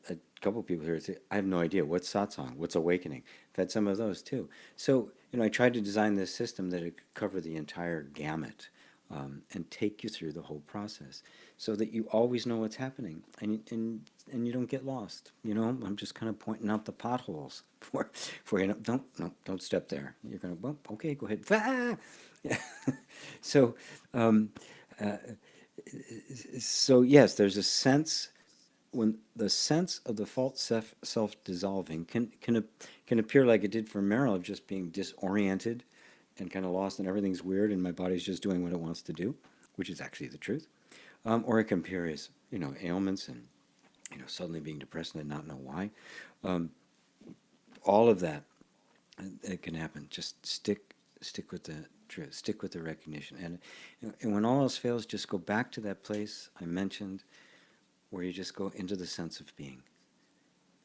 A couple of people here say, I have no idea what's satsang, what's awakening. I've had some of those too. So I tried to design this system that it could cover the entire gamut, and take you through the whole process, so that you always know what's happening, and you don't get lost. I'm just kind of pointing out the potholes for you. Don't step there. You're gonna, well, okay, go ahead. Ah! Yeah. So, so yes, there's a sense, when the sense of the false self dissolving can appear like it did for Meryl, of just being disoriented and kind of lost, and everything's weird and my body's just doing what it wants to do, which is actually the truth. Or it can appear as ailments, and suddenly being depressed and not know why. All of that, it can happen. Just stick with the truth, stick with the recognition, and when all else fails, just go back to that place I mentioned, where you just go into the sense of being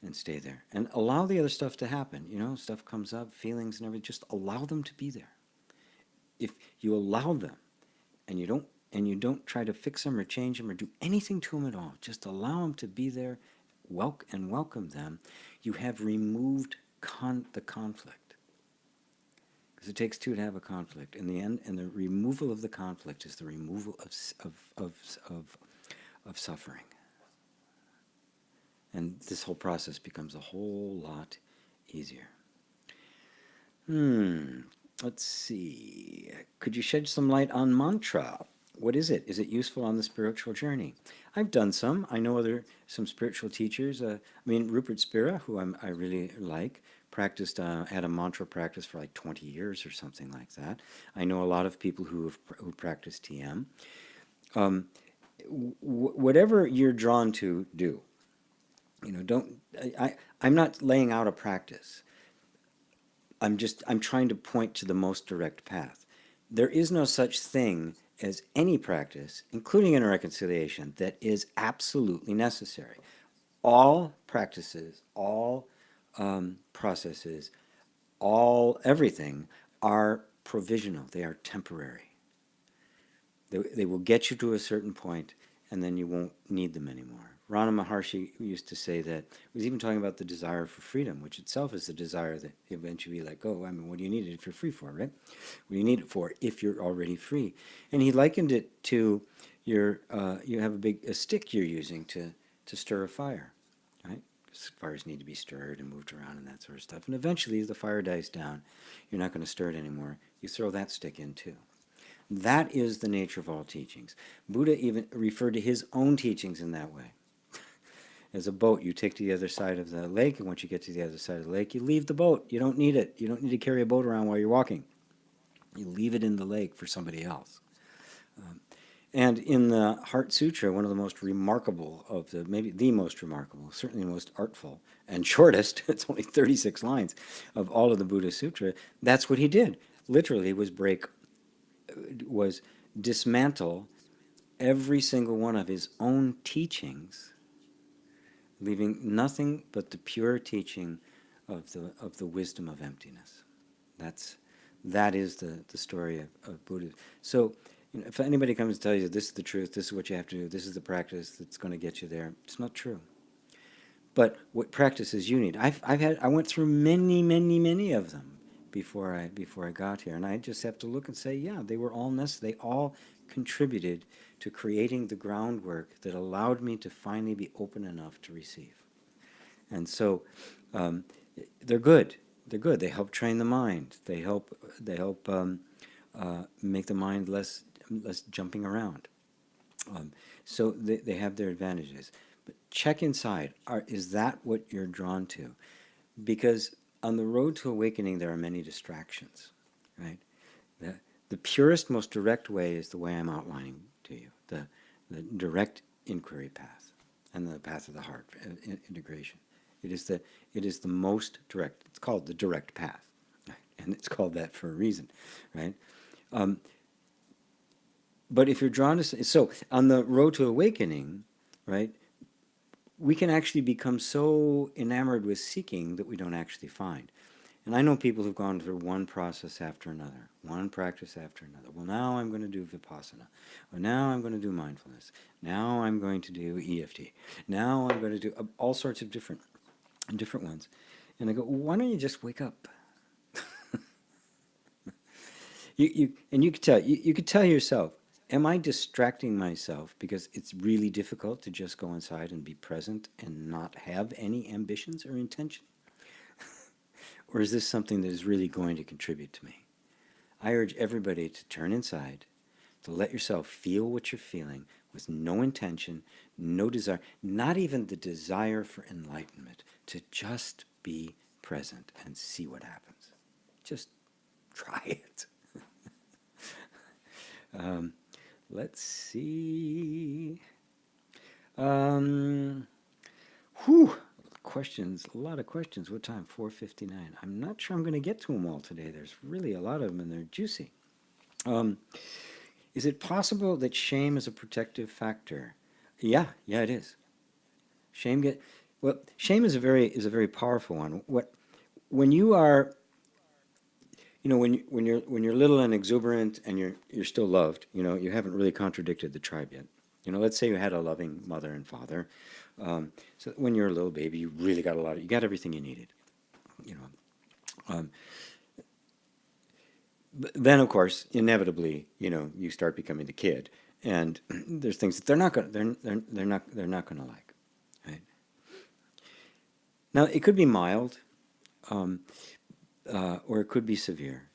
and stay there, and allow the other stuff to happen. Stuff comes up, feelings and everything. Just allow them to be there. If you allow them, and you don't try to fix them or change them or do anything to them at all, just allow them to be there, welcome them, you have removed the conflict. Because it takes two to have a conflict. In the end, and the removal of the conflict is the removal of suffering. And this whole process becomes a whole lot easier. Let's see. Could you shed some light on mantra? What is it? Is it useful on the spiritual journey? I've done some. I know some spiritual teachers. Rupert Spira, who I really like, practiced, had a mantra practice for like 20 years or something like that. I know a lot of people who practice TM. Whatever you're drawn to, do. I'm not laying out a practice. I'm trying to point to the most direct path. There is no such thing as any practice, including inner reconciliation, that is absolutely necessary. All practices, all processes, everything are provisional. They are temporary. They will get you to a certain point, and then you won't need them anymore. Rana Maharshi used to say that, was even talking about the desire for freedom, which itself is the desire that eventually let go. What do you need it if you're free for, right? What do you need it for if you're already free? And he likened it to you have a stick you're using to stir a fire, right? Fires need to be stirred and moved around and that sort of stuff. And eventually, as the fire dies down, you're not going to stir it anymore. You throw that stick in too. That is the nature of all teachings. Buddha even referred to his own teachings in that way. As a boat you take to the other side of the lake, and once you get to the other side of the lake, you leave the boat. You don't need it. You don't need to carry a boat around while you're walking. You leave it in the lake for somebody else. And in the Heart Sutra, one of the most remarkable of the, maybe the most remarkable, certainly the most artful and shortest, it's only 36 lines of all of the Buddha Sutra, that's what he did. Literally was dismantle every single one of his own teachings, leaving nothing but the pure teaching of the wisdom of emptiness. That is the story of Buddha. So, if anybody comes and tells you this is the truth, this is what you have to do, this is the practice that's going to get you there, it's not true. But what practices you need? I went through many of them before I got here, and I just have to look and say, yeah, they were all necessary. They all contributed to creating the groundwork that allowed me to finally be open enough to receive. And so, they're good. They're good. They help train the mind. They help make the mind less jumping around. So they have their advantages. But check inside. Is that what you're drawn to? Because on the road to awakening, there are many distractions, right? The purest, most direct way is the way I'm outlining to you, the direct inquiry path and the path of the heart, integration. It is the most direct. It's called the direct path, right? And it's called that for a reason, right? But if you're drawn to, so on the road to awakening, right, we can actually become so enamored with seeking that we don't actually find. And I know people who've gone through one process after another, one practice after another. Well, now I'm going to do Vipassana. Well, now I'm going to do mindfulness. Now I'm going to do EFT. Now I'm going to do all sorts of different ones. And I go, well, why don't you just wake up? You could tell. You could tell yourself, am I distracting myself because it's really difficult to just go inside and be present and not have any ambitions or intention? Or is this something that is really going to contribute to me? I urge everybody to turn inside, to let yourself feel what you're feeling with no intention, no desire, not even the desire for enlightenment, to just be present and see what happens. Just try it. Let's see. Questions, a lot of questions. What time? 4:59. I'm not sure I'm going to get to them all today. There's really a lot of them, and they're juicy. Is it possible that shame is a protective factor? Yeah, it is. Shame is a very powerful one. When you are, when you're little and exuberant and you're still loved, you haven't really contradicted the tribe yet. Let's say you had a loving mother and father. So when you're a little baby, you really got you got everything you needed. But then of course, inevitably, you start becoming the kid, and there's things that they're not going to like, right? Now it could be mild, or it could be severe.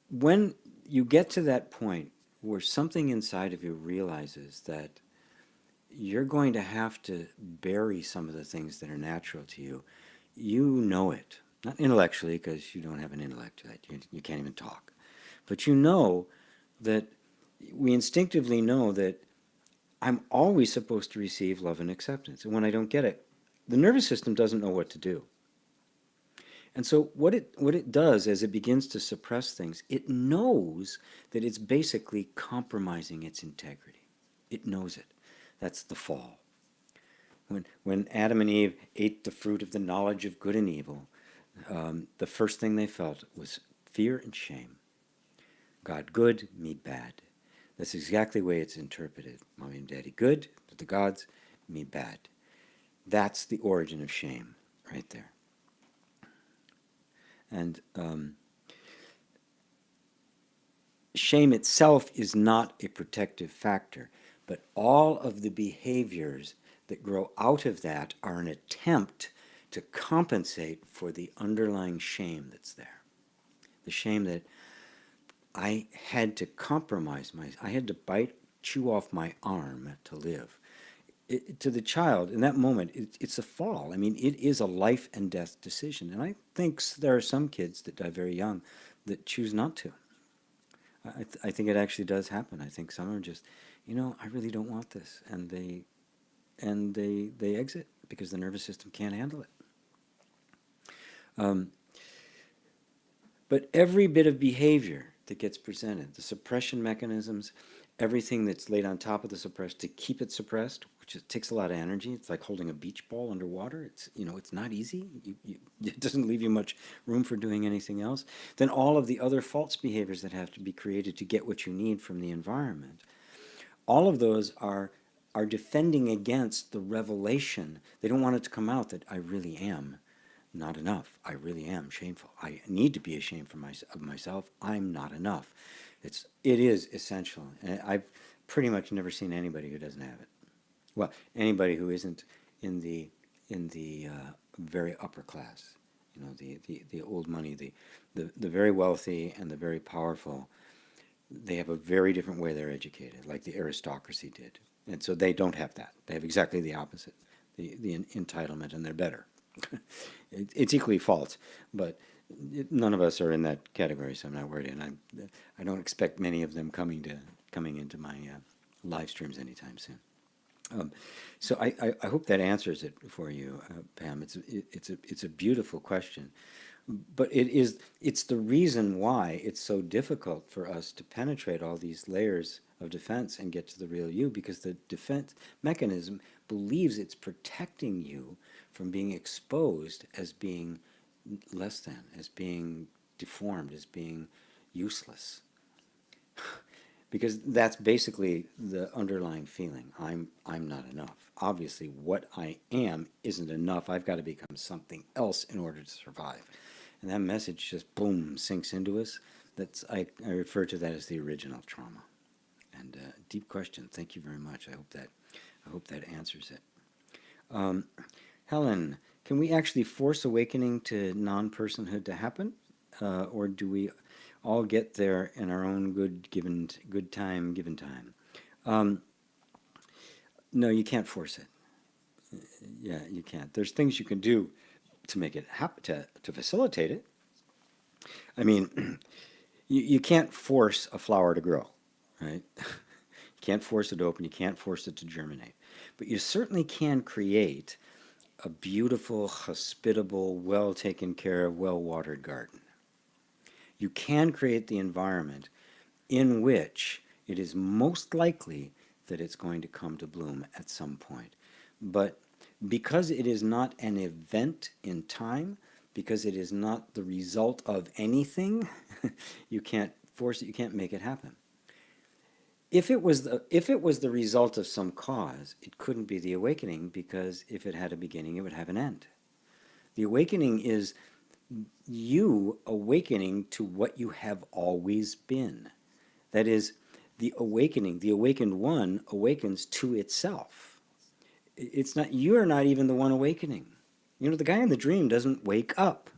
When you get to that point where something inside of you realizes that you're going to have to bury some of the things that are natural to you, you know it. Not intellectually, because you don't have an intellect, you can't even talk. But that we instinctively know that I'm always supposed to receive love and acceptance. And when I don't get it, the nervous system doesn't know what to do. And so what it does as it begins to suppress things, it knows that it's basically compromising its integrity. It knows it. That's the fall. When Adam and Eve ate the fruit of the knowledge of good and evil, the first thing they felt was fear and shame. God good, me bad. That's exactly the way it's interpreted. Mommy and daddy good, but the gods, me bad. That's the origin of shame right there. And shame itself is not a protective factor, but all of the behaviors that grow out of that are an attempt to compensate for the underlying shame that's there. The shame that I had to compromise I had to chew off my arm to live. to the child in that moment, it's a fall. I mean, it is a life and death decision. And I think there are some kids that die very young that choose not to. I think it actually does happen. I think some are just, I really don't want this, and they exit because the nervous system can't handle it. Um, but every bit of behavior that gets presented, the suppression mechanisms, everything that's laid on top of the suppressed to keep it suppressed, which takes a lot of energy. It's like holding a beach ball underwater. It's not easy. It doesn't leave you much room for doing anything else. Then all of the other false behaviors that have to be created to get what you need from the environment, all of those are defending against the revelation. They don't want it to come out that I really am not enough. I really am shameful. I need to be ashamed of myself. I'm not enough. It is essential. And I've pretty much never seen anybody who doesn't have it. Well, anybody who isn't in the very upper class, the old money, the very wealthy and the very powerful. They have a very different way they're educated, like the aristocracy did, and so they don't have that. They have exactly the opposite, the entitlement, and they're better. It's equally false, but none of us are in that category, so I'm not worried, and I don't expect many of them coming into my live streams anytime soon. So I hope that answers it for you, Pam. It's a beautiful question, but it's the reason why it's so difficult for us to penetrate all these layers of defense and get to the real you, because the defense mechanism believes it's protecting you from being exposed as being less than, as being deformed, as being useless. Because that's basically the underlying feeling. I'm not enough. Obviously, what I am isn't enough. I've got to become something else in order to survive. And that message just, boom, sinks into us. I refer to that as the original trauma. And deep question. Thank you very much. I hope that answers it. Helen, can we actually force awakening to non-personhood to happen? Or do we all get there in our own good time, given time? No, you can't force it. Yeah, you can't. There's things you can do to make it happen, to facilitate it. I mean, you can't force a flower to grow, right? You can't force it to open. You can't force it to germinate. But you certainly can create a beautiful, hospitable, well taken care of, well watered garden. You can create the environment in which it is most likely that it's going to come to bloom at some point. But because it is not an event in time, because it is not the result of anything, you can't force it, you can't make it happen. If it was the result of some cause, it couldn't be the awakening, because if it had a beginning, it would have an end. The awakening is you awakening to what you have always been. That is, the awakened one awakens to itself. It's not, you are not even the one awakening. The guy in the dream doesn't wake up.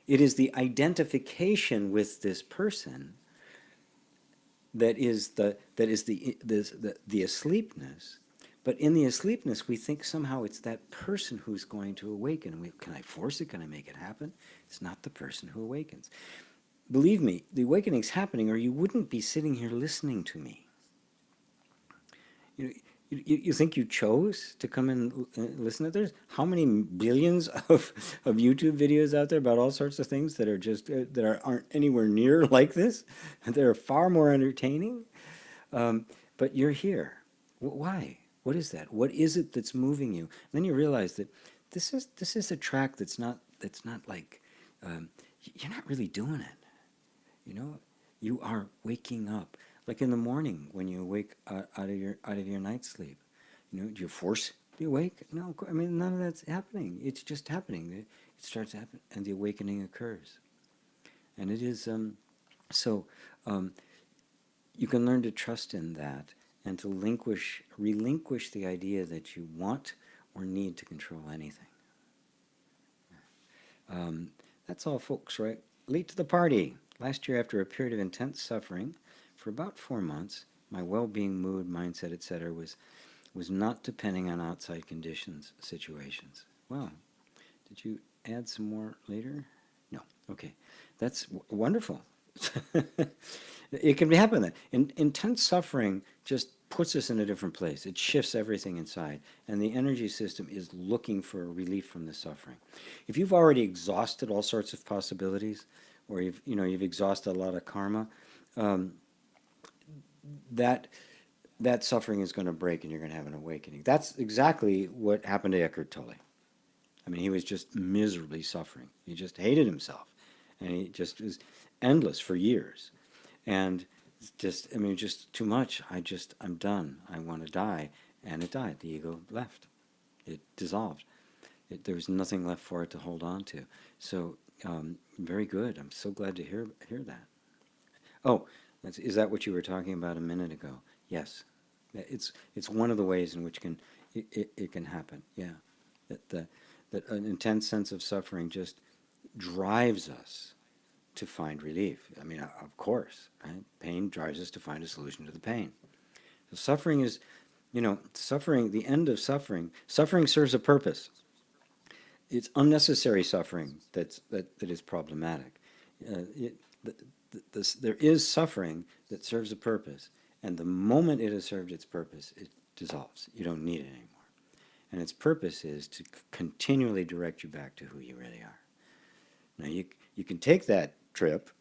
It is the identification with this person that is the asleepness. But in the asleepness, we think somehow it's that person who's going to awaken. Can I force it? Can I make it happen? It's not the person who awakens. Believe me, the awakening's happening, or you wouldn't be sitting here listening to me. You think you chose to come and listen to this? How many billions of YouTube videos out there about all sorts of things that are just aren't anywhere near like this? They're far more entertaining. But you're here. Why? What is that? What is it that's moving you? And then you realize that this is a track that's not like you're not really doing it. You are waking up. Like in the morning when you wake out of your night sleep, do you force the awake? No, I mean, none of that's happening. It's just happening. It starts to happen, and the awakening occurs. And it is you can learn to trust in that, and to relinquish the idea that you want or need to control anything. That's all, folks, right? Late to the party. Last year, after a period of intense suffering, for about 4 months, my well-being, mood, mindset, etc. was was not depending on outside conditions, situations. Well, did you add some more later? No. Okay. That's wonderful. It can happen that intense suffering just puts us in a different place. It shifts everything inside, and the energy system is looking for relief from the suffering. If you've already exhausted all sorts of possibilities, or you've exhausted a lot of karma, um, that that suffering is going to break, and you're going to have an awakening. That's exactly what happened to Eckhart Tolle. I mean, he was just miserably suffering. He just hated himself, and he just was endless for years. And just, I mean, just too much. I'm done. I want to die. And it died. The ego left. It dissolved. There was nothing left for it to hold on to. So, very good. I'm so glad to hear that. Oh, is that what you were talking about a minute ago? Yes. It's one of the ways in which it can happen. Yeah. That an intense sense of suffering just drives us to find relief. I mean, of course, right? Pain drives us to find a solution to the pain. So suffering is, suffering, the end of suffering, suffering serves a purpose. It's unnecessary suffering that is problematic. There is suffering that serves a purpose, and the moment it has served its purpose, it dissolves. You don't need it anymore. And its purpose is to continually direct you back to who you really are. Now, you can take that trip,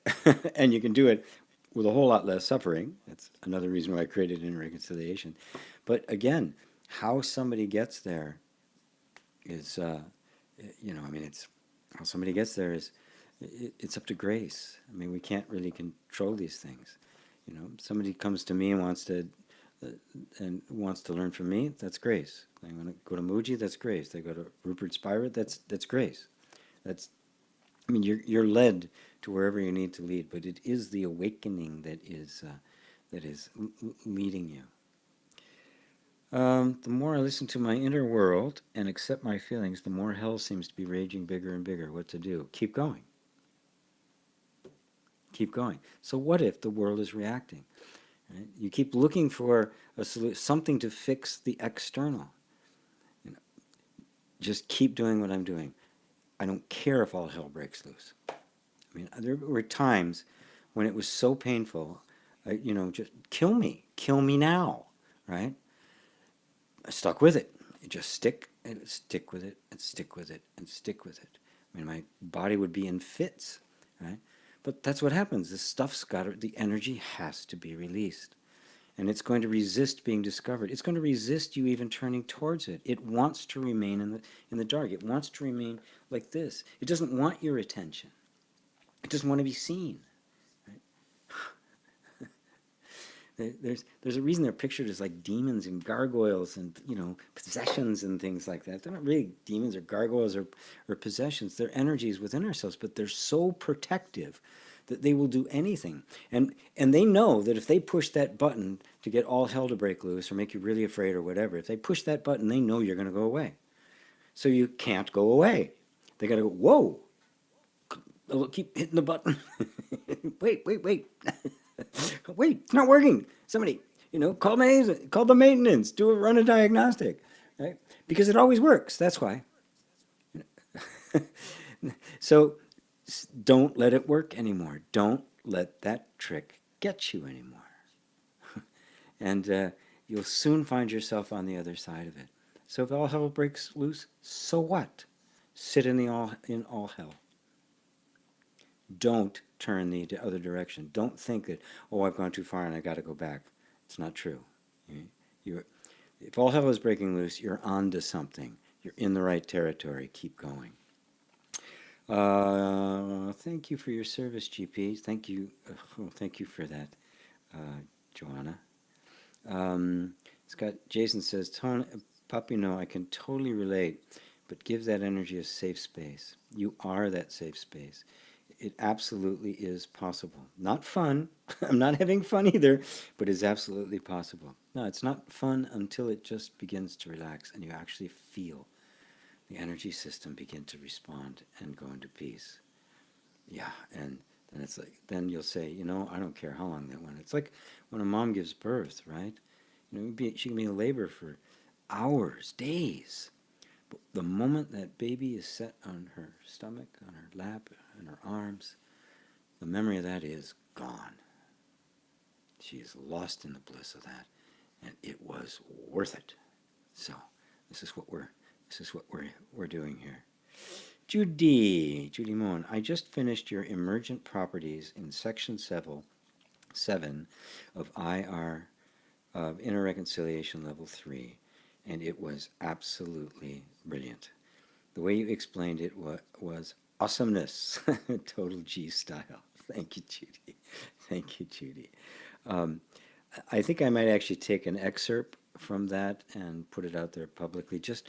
and you can do it with a whole lot less suffering. That's another reason why I created Inner Reconciliation. But again, how somebody gets there is, it's how somebody gets there is, it's up to grace. I mean, we can't really control these things. Somebody comes to me and wants to learn from me. That's grace. They want to go to Muji. That's grace. They go to Rupert Spira. That's grace. I mean, you're led to wherever you need to lead, but it is the awakening that is leading you. The more I listen to my inner world and accept my feelings, the more hell seems to be raging bigger and bigger. What to do? Keep going. Keep going. So what if the world is reacting? Right? You keep looking for something to fix the external. Just keep doing what I'm doing. I don't care if all hell breaks loose. I mean, there were times when it was so painful, just kill me now, right? I stuck with it. You just stick with it, and stick with it, and stick with it. I mean, my body would be in fits, right? But that's what happens. This stuff's the energy has to be released. And it's going to resist being discovered. It's going to resist you even turning towards it. It wants to remain in the dark. It wants to remain like this. It doesn't want your attention. It doesn't want to be seen. Right? There's a reason they're pictured as like demons and gargoyles and possessions and things like that. They're not really demons or gargoyles or possessions. They're energies within ourselves, but they're so protective that they will do anything. And they know that if they push that button to get all hell to break loose or make you really afraid or whatever, if they push that button, they know you're going to go away. So you can't go away. They got to go, whoa, keep hitting the button. wait. Wait, it's not working. Somebody, call the maintenance, run a diagnostic, right? Because it always works. That's why. So don't let it work anymore. Don't let that trick get you anymore. And you'll soon find yourself on the other side of it. So if all hell breaks loose, so what? Sit in all hell. Don't turn the other direction. Don't think that, I've gone too far and I got to go back. It's not true. If all hell is breaking loose, you're onto something. You're in the right territory. Keep going. Thank you for your service, GP. Thank you. Thank you for that, Joanna. Jason says, Papino, I can totally relate, but give that energy a safe space. You are that safe space. It absolutely is possible. Not fun. I'm not having fun either, but it's absolutely possible. No, it's not fun until it just begins to relax and you actually feel the energy system begin to respond and go into peace. Yeah, and then it's like, then you'll say, I don't care how long that went. It's like when a mom gives birth, right? She can be in labor for hours, days. But the moment that baby is set on her stomach, on her lap, on her arms, the memory of that is gone. She is lost in the bliss of that, and it was worth it. So this is what we're doing here. Judy Moon, I just finished your emergent properties in section 7 of IR of Inner Reconciliation Level 3, and it was absolutely brilliant. The way you explained it was awesomeness, total G style. Thank you, Judy. Thank you, Judy. I think I might actually take an excerpt from that and put it out there publicly, just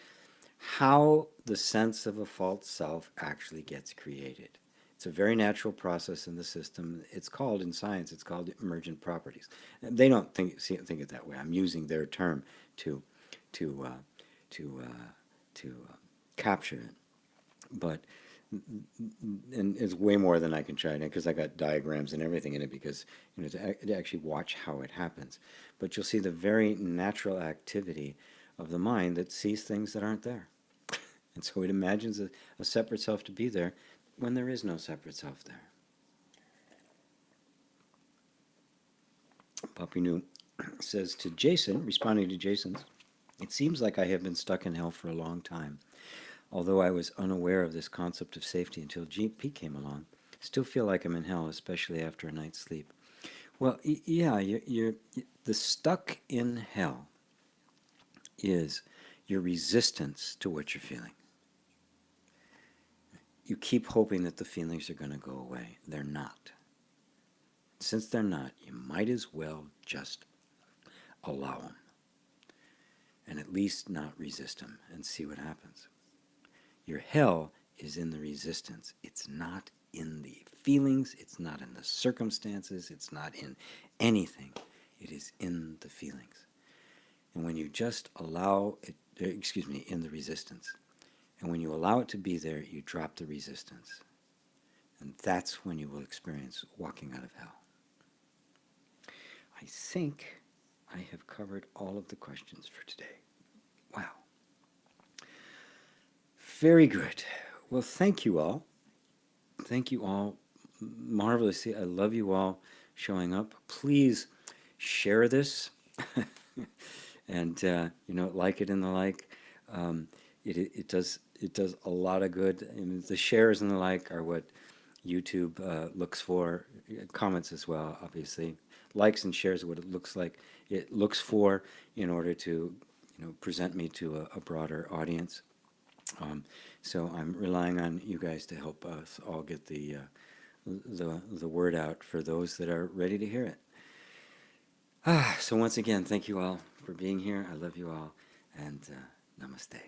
how the sense of a false self actually gets created. It's a very natural process in the system. It's called, in science, it's called emergent properties. They don't think it that way. I'm using their term to capture it. But and it's way more than I can try because I got diagrams and everything in it because to actually watch how it happens. But you'll see the very natural activity of the mind that sees things that aren't there, and so it imagines a separate self to be there when there is no separate self there. Papi Nu says to Jason, responding to Jason's, it seems like I have been stuck in hell for a long time. Although I was unaware of this concept of safety until GP came along, still feel like I'm in hell, especially after a night's sleep. Well, yeah, the stuck in hell is your resistance to what you're feeling. You keep hoping that the feelings are going to go away. They're not. Since they're not, you might as well just allow them and at least not resist them and see what happens. Your hell is in the resistance. It's not in the feelings. It's not in the circumstances. It's not in anything. It is in the feelings. And when you just allow it, in the resistance. And when you allow it to be there, you drop the resistance. And that's when you will experience walking out of hell. I think I have covered all of the questions for today. Wow. Very good. Well, thank you all. Thank you all marvelously. I love you all showing up. Please share this and like it and the like. It does a lot of good. I mean, the shares and the like are what YouTube looks for. Comments as well, obviously. Likes and shares are what it looks for in order to present me to a broader audience. So I'm relying on you guys to help us all get the word out for those that are ready to hear it. So once again, thank you all for being here. I love you all, and namaste.